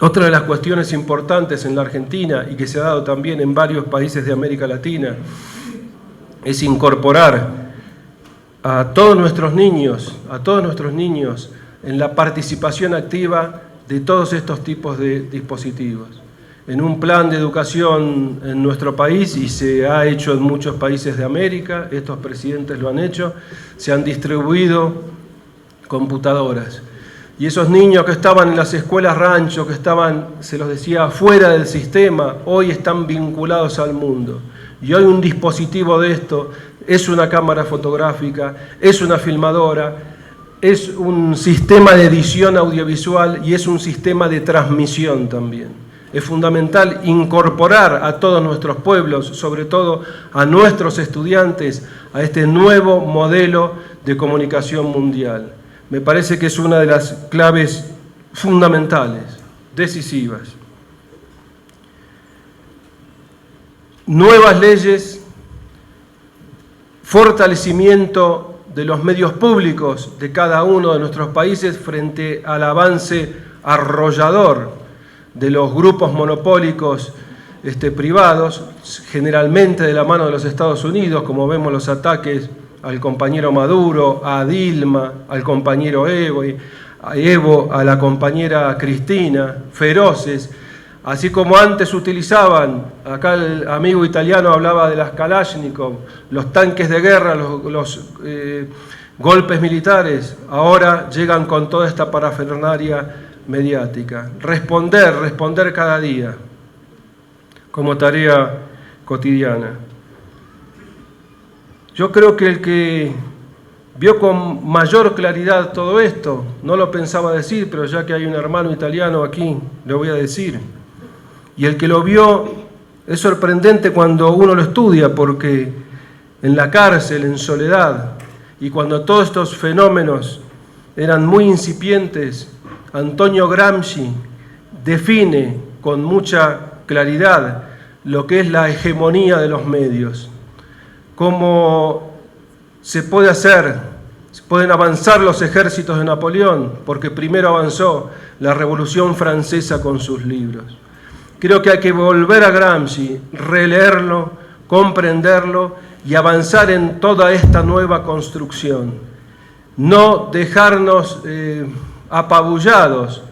Otra de las cuestiones importantes en la Argentina y que se ha dado también en varios países de América Latina es incorporar a todos nuestros niños en la participación activa de todos estos tipos de dispositivos. En un plan de educación en nuestro país, y se ha hecho en muchos países de América, estos presidentes lo han hecho, se han distribuido computadoras. Y esos niños que estaban en las escuelas rancho, que estaban, se los decía, fuera del sistema, hoy están vinculados al mundo. Y hoy un dispositivo de esto es una cámara fotográfica, es una filmadora, es un sistema de edición audiovisual y es un sistema de transmisión también. Es fundamental incorporar a todos nuestros pueblos, sobre todo a nuestros estudiantes, a este nuevo modelo de comunicación mundial. Me parece que es una de las claves fundamentales, decisivas. Nuevas leyes, fortalecimiento de los medios públicos de cada uno de nuestros países frente al avance arrollador de los grupos monopólicos privados, generalmente de la mano de los Estados Unidos, como vemos los ataques al compañero Maduro, a Dilma, al compañero Evo, a la compañera Cristina, feroces, así como antes utilizaban, acá el amigo italiano hablaba de las Kalashnikov, los tanques de guerra, los golpes militares, ahora llegan con toda esta parafernalia mediática. Responder cada día, como tarea cotidiana. Yo creo que el que vio con mayor claridad todo esto, no lo pensaba decir, pero ya que hay un hermano italiano aquí, lo voy a decir. Y el que lo vio es sorprendente cuando uno lo estudia, porque en la cárcel, en soledad, y cuando todos estos fenómenos eran muy incipientes, Antonio Gramsci define con mucha claridad lo que es la hegemonía de los medios. Cómo se puede hacer, pueden avanzar los ejércitos de Napoleón, porque primero avanzó la Revolución Francesa con sus libros. Creo que hay que volver a Gramsci, releerlo, comprenderlo y avanzar en toda esta nueva construcción. No dejarnos apabullados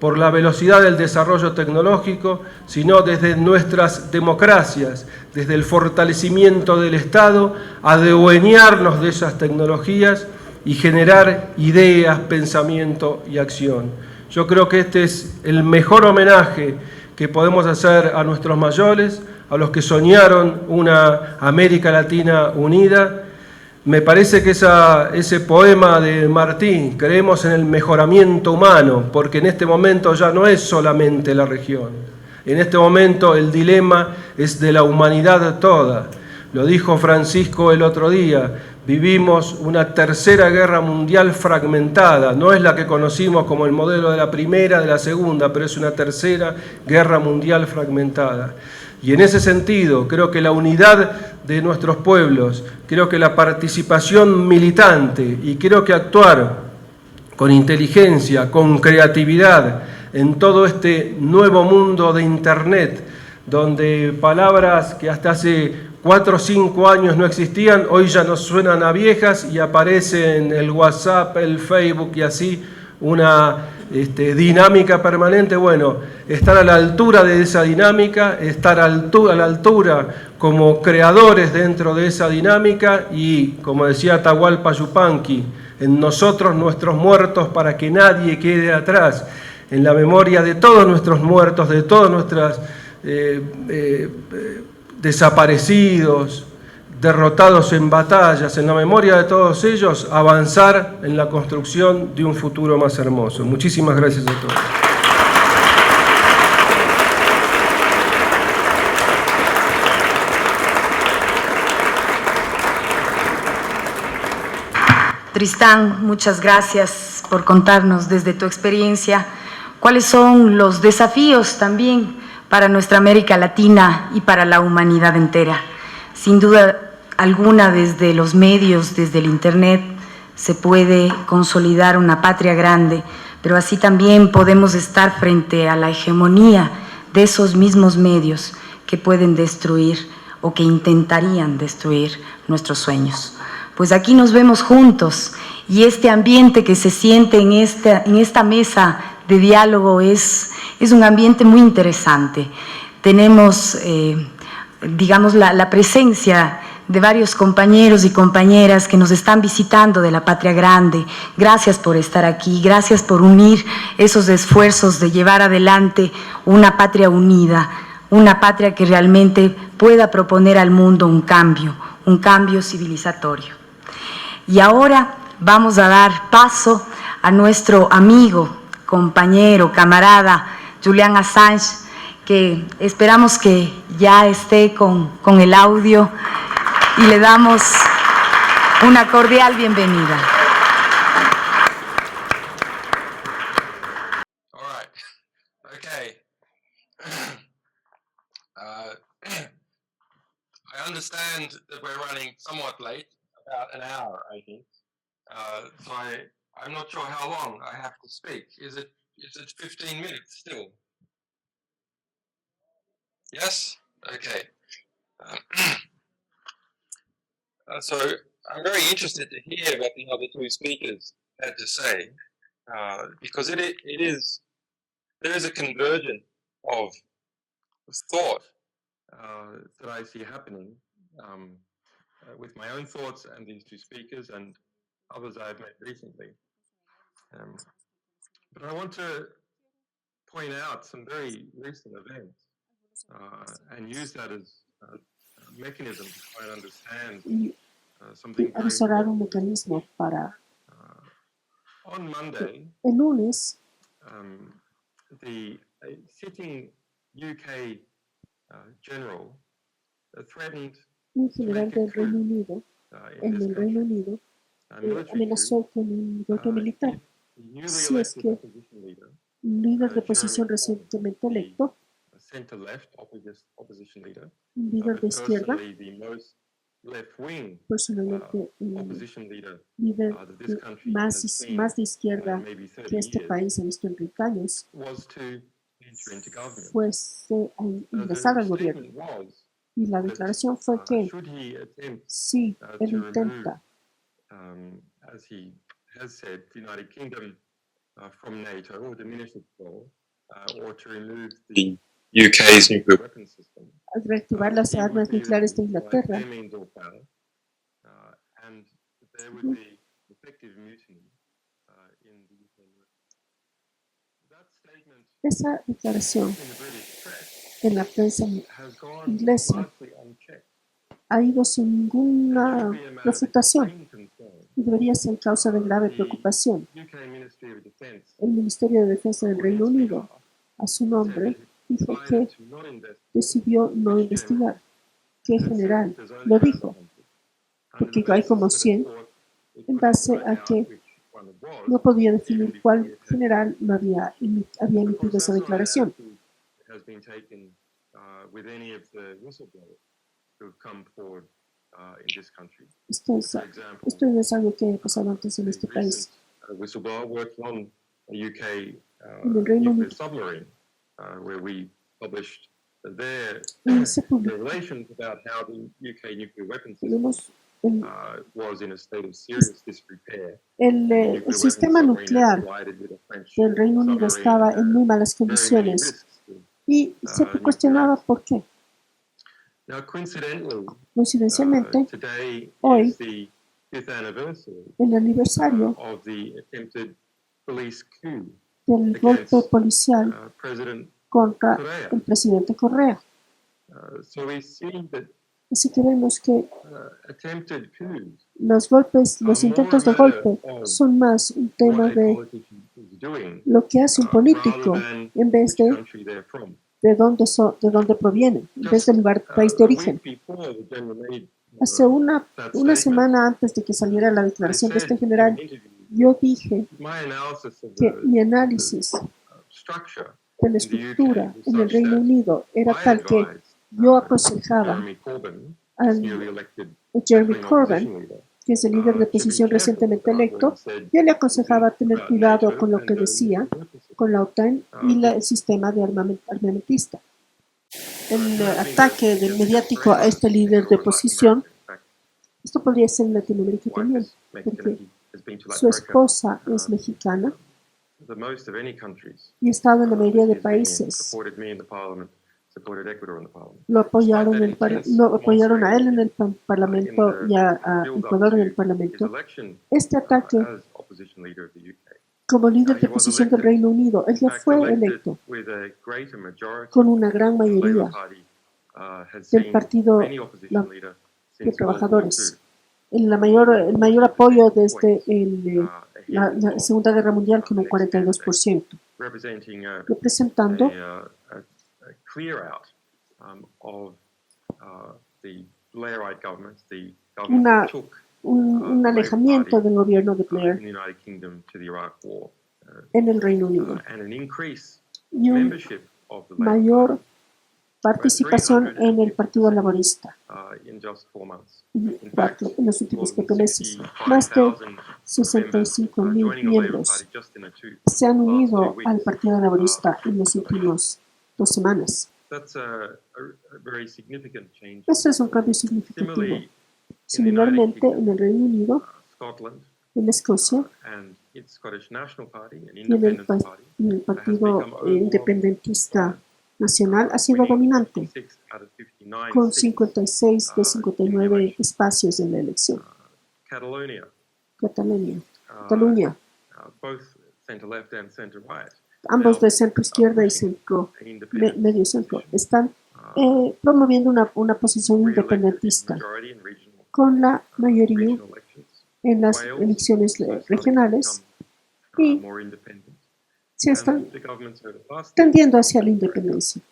por la velocidad del desarrollo tecnológico, sino desde nuestras democracias, desde el fortalecimiento del Estado, adueñarnos de esas tecnologías y generar ideas, pensamiento y acción. Yo creo que este es el mejor homenaje que podemos hacer a nuestros mayores, a los que soñaron una América Latina unida. Me parece que ese poema de Martí, creemos en el mejoramiento humano, porque en este momento ya no es solamente la región. En este momento el dilema es de la humanidad toda. Lo dijo Francisco el otro día, vivimos una tercera guerra mundial fragmentada. No es la que conocimos como el modelo de la primera, de la segunda, pero es una tercera guerra mundial fragmentada. Y en ese sentido, creo que la unidad de nuestros pueblos, creo que la participación militante y creo que actuar con inteligencia, con creatividad en todo este nuevo mundo de Internet, donde palabras que hasta hace 4 o 5 años no existían, hoy ya nos suenan a viejas y aparecen el WhatsApp, el Facebook y así una dinámica permanente. Bueno, estar a la altura de esa dinámica, estar a la altura como creadores dentro de esa dinámica y, como decía Atahualpa Yupanqui, en nosotros nuestros muertos para que nadie quede atrás, en la memoria de todos nuestros muertos, de todos nuestros desaparecidos, derrotados en batallas, en la memoria de todos ellos, avanzar en la construcción de un futuro más hermoso. Muchísimas gracias a todos. Tristán, muchas gracias por contarnos desde tu experiencia cuáles son los desafíos también para nuestra América Latina y para la humanidad entera. Sin duda alguna desde los medios, desde el Internet, se puede consolidar una patria grande, pero así también podemos estar frente a la hegemonía de esos mismos medios que pueden destruir o que intentarían destruir nuestros sueños. Pues aquí nos vemos juntos y este ambiente que se siente en esta mesa de diálogo es un ambiente muy interesante. Tenemos, digamos, la presencia de varios compañeros y compañeras que nos están visitando de la Patria Grande. Gracias por estar aquí, gracias por unir esos esfuerzos de llevar adelante una patria unida, una patria que realmente pueda proponer al mundo un cambio civilizatorio. Y ahora vamos a dar paso a nuestro amigo, compañero, camarada, Julian Assange, que esperamos que ya esté con el audio y le damos una cordial bienvenida. All right. Okay. I understand that we're running somewhat late, about an hour, I think. So I'm not sure how long I have to speak. Is it 15 minutes still? Yes? Okay. So I'm very interested to hear what the other two speakers had to say, because there is a convergence of thought that I see happening with my own thoughts and these two speakers and others I've met recently. But I want to point out some very recent events and use that as a mechanism to try and understand something very desarrollar un important. mecanismo para On Monday, el lunes the sitting UK general threatened un to general make a del Reino coup Unido in en this el Reino country, Unido a military amenazó coup, con un golpe militar if the newly si es elected que opposition leader, un líder de oposición Jeremy Corbyn, recientemente electo, the centre-left opposition leader, un líder but de izquierda, personally the most left-wing personalmente el opposition leader líder that this country más, has seen más de izquierda maybe 30 que este years, país ha visto en 30 años, was to enter into government. fuese a ingresar The al gobierno. statement was Y la that declaración fue que should he attempt si él to remove, intenta, as he has said, the United Kingdom from NATO or diminish its role, or to remove the UK's nuclear weapons system, al reactivar las he would armas be nucleares de by Inglaterra, fair means or foul, and there would be effective mutiny in the UK. That statement esa declaración in the British press en la prensa has gone inglesa largely unchecked. ha ido sin ninguna It should be a matter of refutación extreme concern. y debería ser causa de grave preocupación. UK Ministry of Defence El Ministerio de Defensa del Reino Unido, a su nombre, dijo que decidió no investigar. ¿Qué general? Lo dijo, porque hay como 100, en base a que no podía definir cuál general no había emitido esa declaración. Esto no es algo que haya pasado antes en este país. En el Reino Unido se publicó, tenemos el sistema nuclear del Reino Unido estaba en muy malas condiciones y se cuestionaba por qué. Coincidencialmente, hoy, el aniversario del golpe policial contra el presidente Correa. Así que vemos que los golpes, los intentos de golpe son más un tema de lo que hace un político en vez de dónde provienen, en vez del lugar, país de origen. Hace una semana antes de que saliera la declaración de este general, yo dije que mi análisis de la estructura en el Reino Unido era tal que yo aconsejaba al Jeremy Corbyn, que es el líder de oposición recientemente electo, yo le aconsejaba tener cuidado con lo que decía con la OTAN y el sistema de armamentista. El ataque mediático a este líder de oposición, esto podría ser en Latinoamérica también, porque su esposa es mexicana y ha estado en la mayoría de países. Lo apoyaron a él en el Parlamento y a Ecuador en el Parlamento. Este ataque, como líder de oposición del Reino Unido, él ya fue electo con una gran mayoría del Partido de Trabajadores. El mayor apoyo desde la Segunda Guerra Mundial con un 42%, representando un alejamiento del gobierno de Blair en el Reino Unido y una mayor participación en el Partido Laborista en los últimos 4 meses. Más de 65,000 miembros se han unido al Partido Laborista en las últimas 2 semanas. Eso es un cambio significativo. Similarmente, en el Reino Unido, en Escocia, y en el Partido Independentista Nacional ha sido dominante, con 56 de 59 espacios en la elección. Cataluña, ambos de centro izquierda y centro medio centro, están promoviendo una posición independentista con la mayoría en las elecciones regionales y se están tendiendo hacia la independencia.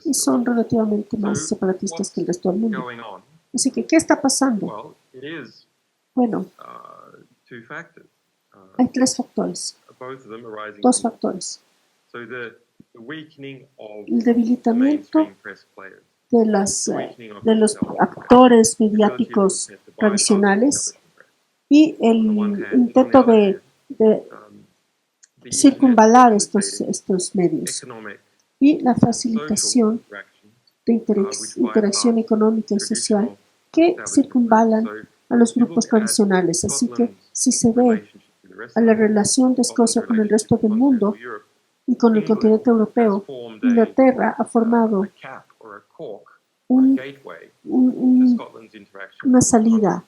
Y son relativamente más separatistas que el resto del mundo. Así que, ¿qué está pasando? Bueno, hay 3 factores, 2 factores. El debilitamiento de los actores mediáticos tradicionales y el intento de circunvalar estos medios y la facilitación de interacción económica y social que circunvalan a los grupos tradicionales. Así que si se ve a la relación de Escocia con el resto del mundo y con el continente europeo, Inglaterra ha formado una salida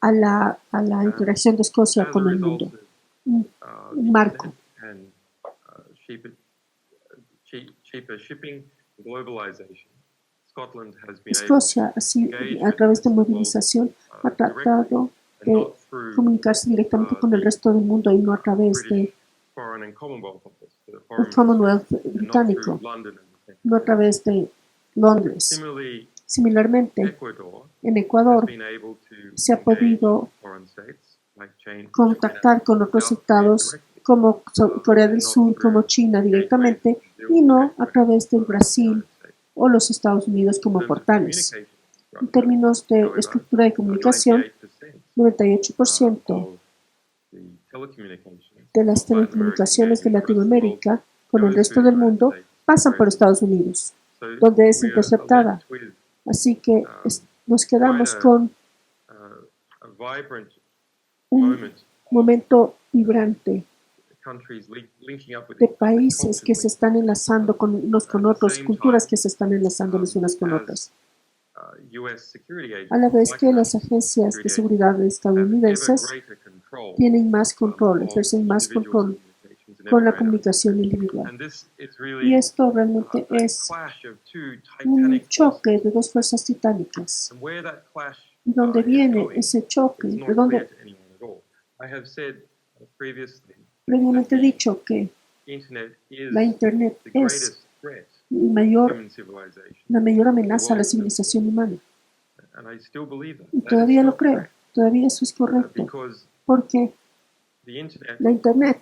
a la interacción de Escocia con el mundo, un marco. Escocia, así, a través de movilización, ha tratado de comunicarse directamente con el resto del mundo y no a través del Commonwealth británico, no a través de Londres. Similarmente, en Ecuador se ha podido contactar con otros estados como Corea del Sur, como China directamente y no a través del Brasil o los Estados Unidos como portales. En términos de estructura de comunicación, 98% de las telecomunicaciones de Latinoamérica con el resto del mundo pasan por Estados Unidos, donde es interceptada. Así que nos quedamos con un momento vibrante de países que se están enlazando unos con otros, culturas que se están enlazando unas con otras. A la vez que las agencias de seguridad estadounidenses tienen más control, ejercen más control con la comunicación individual. Y esto realmente es un choque de 2 fuerzas titánicas. ¿De dónde viene ese choque? ¿De dónde? Previamente he dicho que la Internet es la mayor amenaza a la civilización humana. Y todavía lo creo, todavía eso es correcto, porque la Internet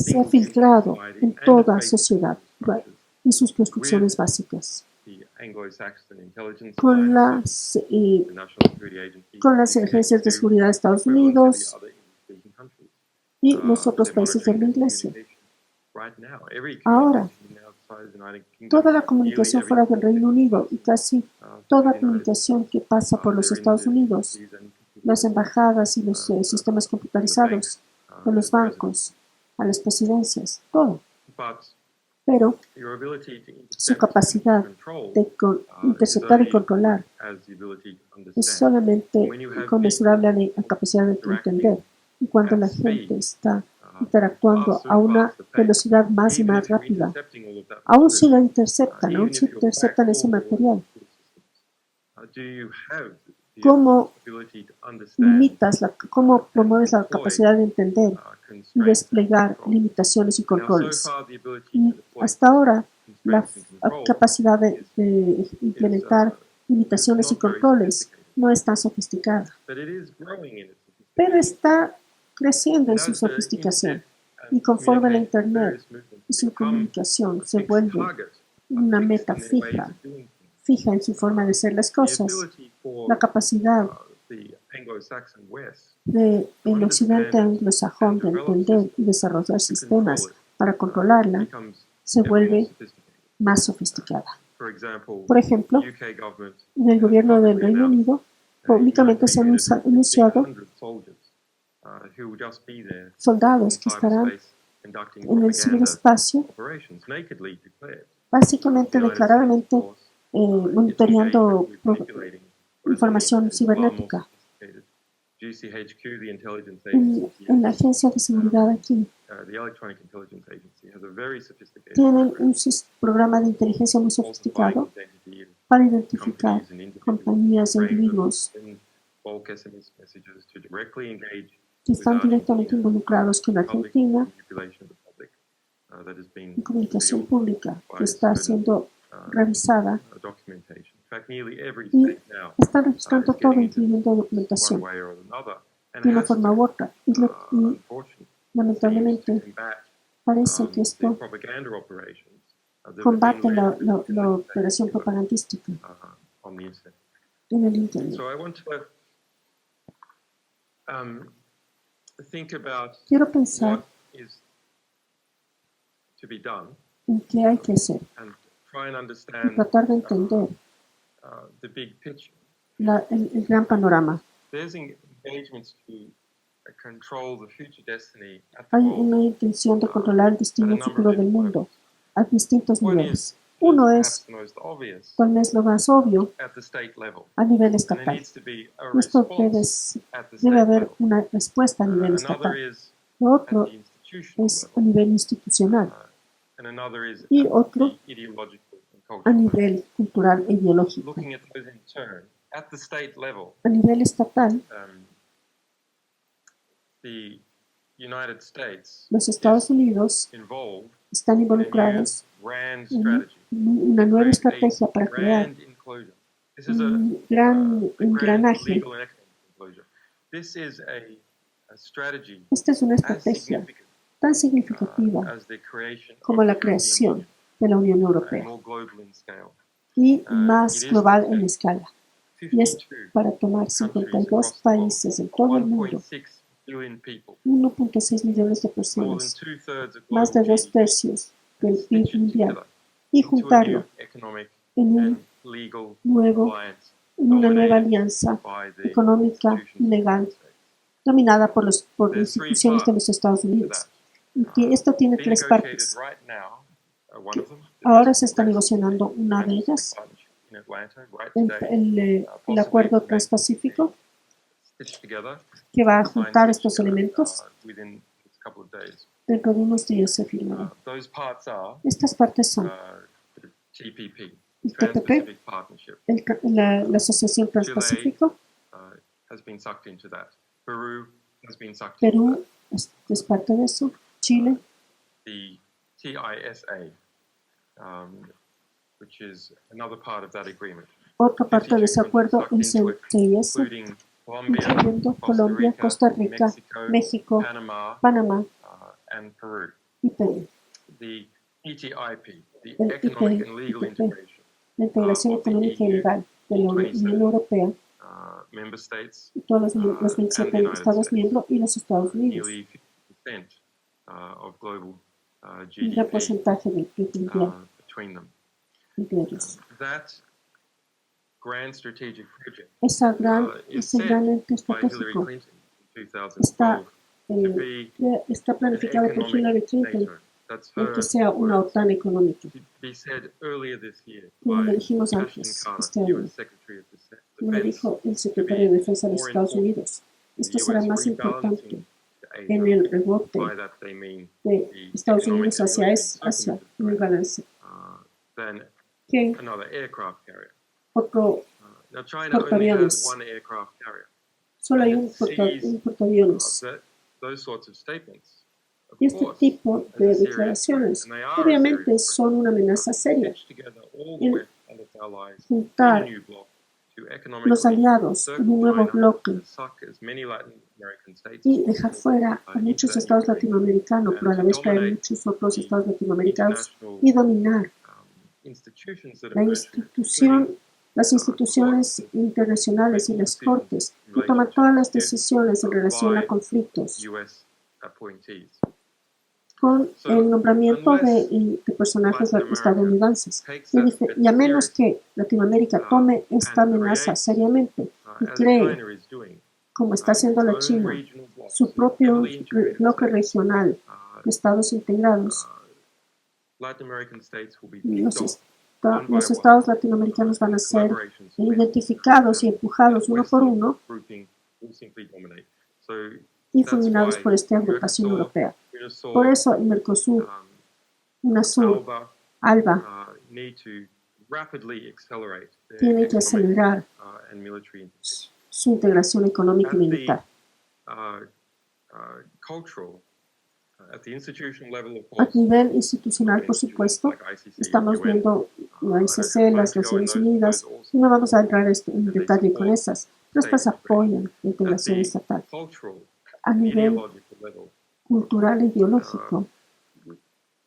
se ha filtrado en toda sociedad y sus construcciones básicas. Con las agencias de seguridad de Estados Unidos y los otros países de la Iglesia. Ahora, toda la comunicación fuera del Reino Unido y casi toda comunicación que pasa por los Estados Unidos, las embajadas y los sistemas computarizados de los bancos, a las presidencias, todo. Pero su capacidad de interceptar y controlar es solamente conmensurable a la capacidad de entender. Y cuando la gente está interactuando a una velocidad más y más rápida, aún si lo interceptan, ese material, ¿cómo cómo promueves la capacidad de entender y desplegar limitaciones y controles? Y hasta ahora, la capacidad de implementar limitaciones y controles no es tan sofisticada, pero está creciendo en su sofisticación. Y conforme la Internet y su comunicación se vuelve una meta fija en su forma de hacer las cosas, la capacidad del occidente anglosajón de entender y desarrollar sistemas para controlarla se vuelve más sofisticada. Por ejemplo, en el gobierno del Reino Unido, públicamente se han anunciado soldados que estarán en el ciberespacio, básicamente declaradamente monitoreando información cibernética. En la agencia de seguridad aquí tienen un programa de inteligencia muy sofisticado para identificar compañías e individuos que están directamente involucrados con Argentina en comunicación pública que está siendo revisada y están registrando todo, incluyendo documentación, de una forma u otra. Y lamentablemente parece que esto combate la operación propagandística en el Internet. Quiero pensar en qué hay que hacer y tratar de entender el gran panorama. Hay una intención de controlar el destino futuro del mundo a distintos niveles. Uno es, tal vez lo más obvio, a nivel estatal. Esto debe haber una respuesta a nivel estatal. Lo otro es a nivel institucional y otro a nivel cultural e ideológico. A nivel estatal, los Estados Unidos están involucrados en una nueva estrategia para crear un gran engranaje. Esta es una estrategia tan significativa como la creación de la Unión Europea y más global en escala. Y es para tomar 52 países en todo el mundo, 1.6 millones de personas, más de 2/3 del PIB mundial, y juntarlo en una nueva alianza económica y legal dominada por instituciones de los Estados Unidos. Y esto tiene 3 partes. Ahora se está negociando una de ellas, el Acuerdo Transpacífico, que va a juntar estos elementos. Dentro de unos días se firmará. Estas partes son el TPP, la Asociación Transpacífico, Perú es parte de eso, Chile, otra parte de ese acuerdo es el CIS, incluyendo Colombia, Costa Rica, México, Panamá IPD, the ETIP, the el Economic and Legal IPP, Integration la integración of the económica y EU, legal de la Unión Europea member states, y todos los and the 27 United Estados States. miembros y los Estados Unidos. Nearly 50% of global Un GDP gran porcentaje del PIB mundial between them. entre ellos. That grand strategic project Ese is gran said ente by Hillary estratégico Clinton in está, 2012 to be está an planificado por Hillary economic Clinton NATO. That's en que her sea una words. OTAN económica. To be said earlier this year Como lo by dijimos Ashton antes, Carter, este año, US Secretary of como lo Defense, dijo el to secretario de be Defensa de los more Estados important. Unidos. The Esto será US más importante rebalancing to en Asia. el rebote By that they mean de the Estados economic Unidos and hacia military Asia, en el circumstances, balance. than Que another aircraft carrier. otro Now China only has portaaviones. one aircraft carrier. Solo hay And un it sees portaaviones. those sorts of statements, of Y este course, tipo as de a serious threat, declaraciones and they are a obviamente serious threat. son una amenaza seria. Stitch together all the El West and its allies in juntar a new bloc to los economically aliados en un nuevo circle bloque China, suck as many Latin American states y as dejar possible, fuera a into muchos that estados new ring, latinoamericanos, pero a la vez traer muchos otros estados latinoamericanos y dominar institutions that la emerge, institución, las instituciones internacionales y las cortes que toman todas las decisiones en relación a conflictos including US appointees. con el nombramiento de personajes estadounidenses. Y a menos que Latinoamérica tome esta amenaza seriamente y cree, como está haciendo la China, su propio bloque regional de estados integrados, los estados latinoamericanos van a ser identificados y empujados uno por uno y fulminados por esta agrupación europea. Por eso el Mercosur, UNASUR, ALBA, tiene que acelerar su integración económica y militar. A nivel institucional, por supuesto, estamos viendo la ICC, las Naciones Unidas, y no vamos a entrar en detalle con esas, pero estas apoyan la integración estatal. A nivel cultural e ideológico,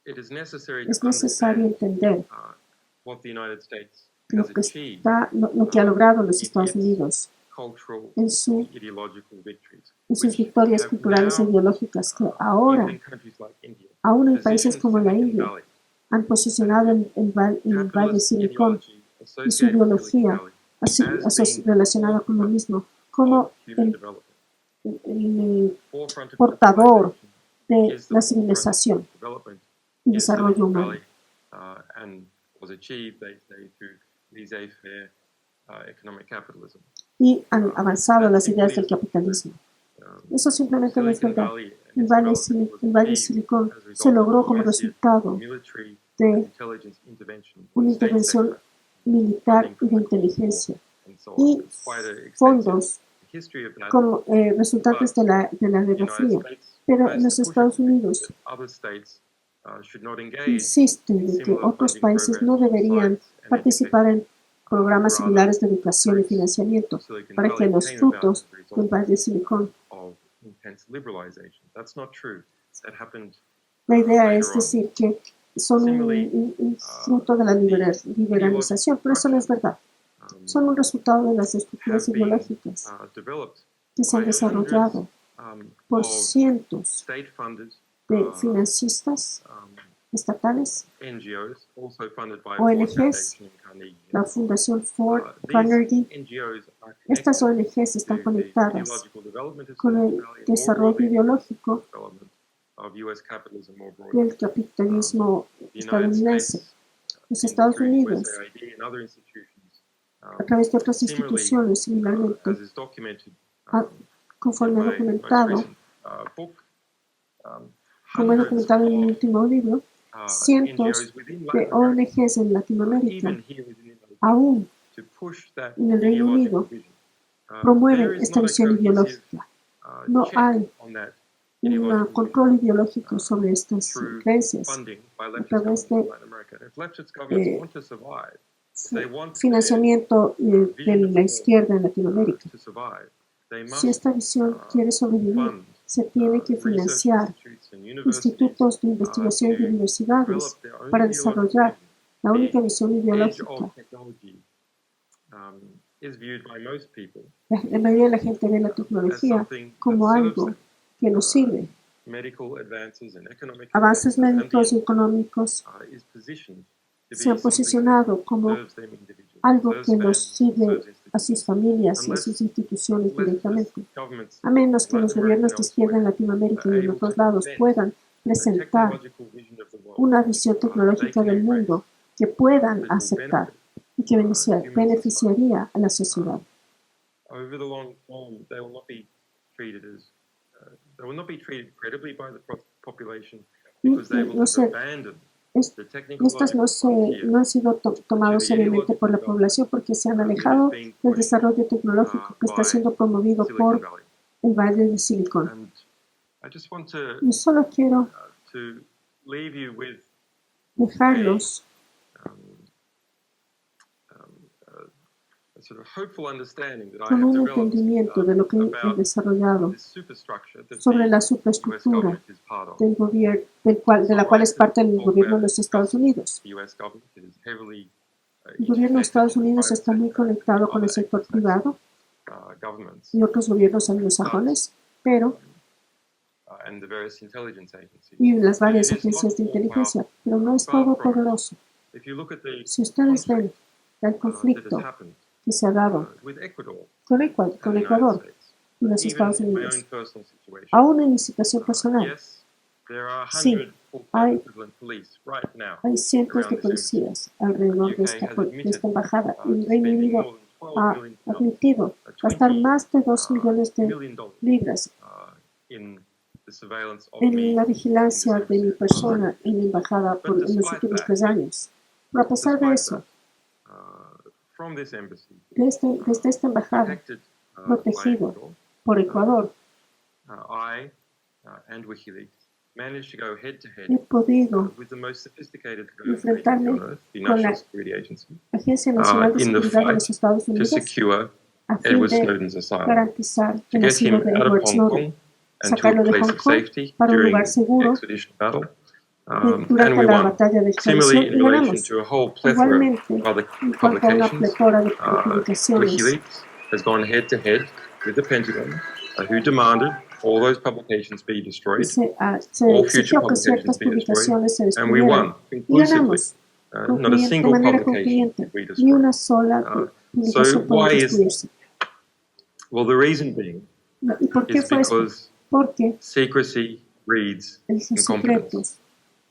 es necesario entender lo que ha logrado los Estados Unidos en sus victorias culturales e ideológicas, que ahora, aún en países como la India, han posicionado el Valle Silicón y su ideología relacionada con lo mismo como el portador de la civilización y desarrollo humano. Y han avanzado las ideas del capitalismo. Eso simplemente no es verdad. El Valle Silicón se logró como resultado de una intervención militar y de inteligencia y fondos como resultantes de la Guerra Fría. Pero en los Estados Unidos insisten en que otros países no deberían participar en programas similares de educación y financiamiento para que los frutos del Valle Silicón. La idea es decir que son un fruto de la liberalización, pero eso no es verdad. Son un resultado de las estructuras ideológicas que se han desarrollado por cientos de financistas estatales, ONGs, la Fundación Ford, Carnegie. Estas ONGs están conectadas con el desarrollo ideológico del capitalismo estadounidense. Los Estados Unidos, a través de otras instituciones, similarmente, conforme documentado, como he documentado en mi último libro, cientos de ONGs en Latinoamérica, aún en el Reino Unido, promueven esta visión ideológica. No hay un control ideológico sobre estas creencias a través de financiamiento de la izquierda en Latinoamérica. Si esta visión quiere sobrevivir, Se tiene que financiar institutos de investigación y universidades para desarrollar la única visión ideológica. La mayoría de la gente ve la tecnología como algo que nos sirve. Avances médicos y económicos se han posicionado como algo que nos sirve a sus familias y a sus instituciones directamente. A menos que los gobiernos de izquierda en Latinoamérica y en otros lados puedan presentar una visión tecnológica del mundo que puedan aceptar y que beneficiaría a la sociedad. Estos no han sido tomados seriamente por la población porque se han alejado del desarrollo tecnológico que está siendo promovido por el Valle de Silicon. Y solo quiero dejarlos con un entendimiento de lo que he desarrollado sobre la superestructura del gobierno, de la cual es parte del gobierno de los Estados Unidos. El gobierno de Estados Unidos está muy conectado con el sector privado y otros gobiernos anglosajones, y las varias agencias de inteligencia, pero no es todopoderoso. Si ustedes ven el conflicto que se ha dado con Ecuador y los Estados Unidos, aún en mi situación personal, sí, hay cientos de policías alrededor de esta embajada y el Reino Unido ha admitido gastar más de 2 millones de libras en la vigilancia de mi persona en la embajada en los últimos 3 años. Pero a pesar de eso, desde esta embajada, protegido por Ecuador, he podido enfrentarme con la Agencia Nacional de Seguridad de los Estados Unidos a fin de garantizar el asilo de Edward Snowden, sacarlo de Hong Kong para un lugar seguro durante la batalla de extradición y ganamos. Igualmente, en cuanto a una pletora de publicaciones, se exigió que ciertas publicaciones se destruyeran y ganamos de manera concluyente. Ni una sola publicación puede destruirse. ¿Y por qué fue esto? Porque los secretos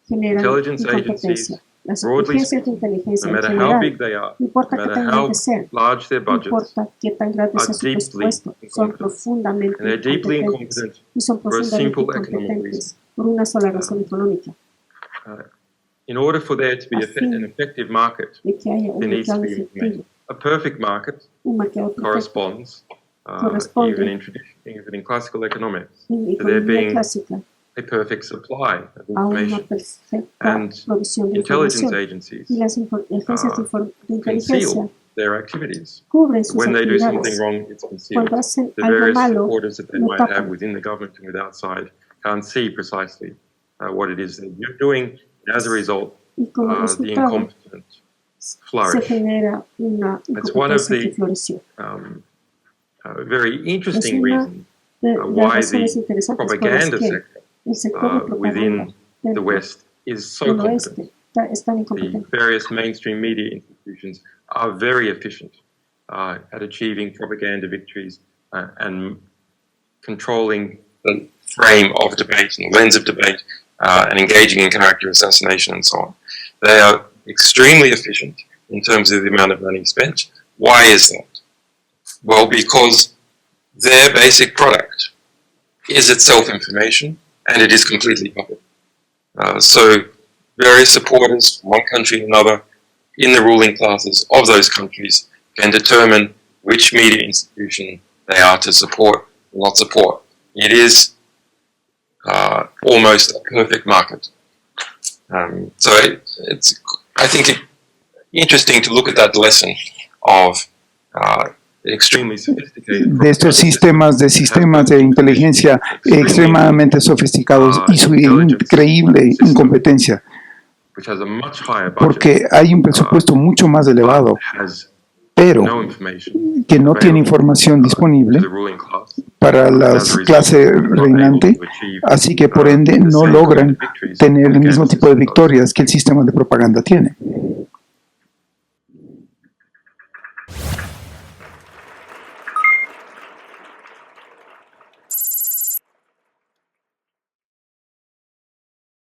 generan incompetencia. Las agencias de inteligencia en general, no importa qué tan grandes sean, no importa qué tan grande sea su presupuesto, son profundamente incompetentes y son profundamente incompetentes por una sola razón económica. In order for there to be an effective market, there needs to be a perfect market corresponds, even in classical economics, to there being a perfect supply of information. And intelligence agencies conceal their activities. When they do something wrong, it's concealed. The various supporters that they might have within the government and with outside can't see precisely what it is that you're doing. As a result, the incompetent flourish. It's one of the very interesting reasons why the propaganda sector within the West is so competent. The various mainstream media institutions are very efficient at achieving propaganda victories and controlling the frame of debate and the lens of debate and engaging in character assassination and so on. They are extremely efficient in terms of the amount of money spent. Why is that? Well, because their basic product is itself information and it is completely public. So various supporters from one country to another in the ruling classes of those countries can determine which media institution they are to support or not support. It is almost a perfect market. So I think it's interesting to look at that lesson of de estos sistemas de inteligencia extremadamente sofisticados y su increíble incompetencia, porque hay un presupuesto mucho más elevado, pero que no tiene información disponible para la clase reinante, así que por ende no logran tener el mismo tipo de victorias que el sistema de propaganda tiene.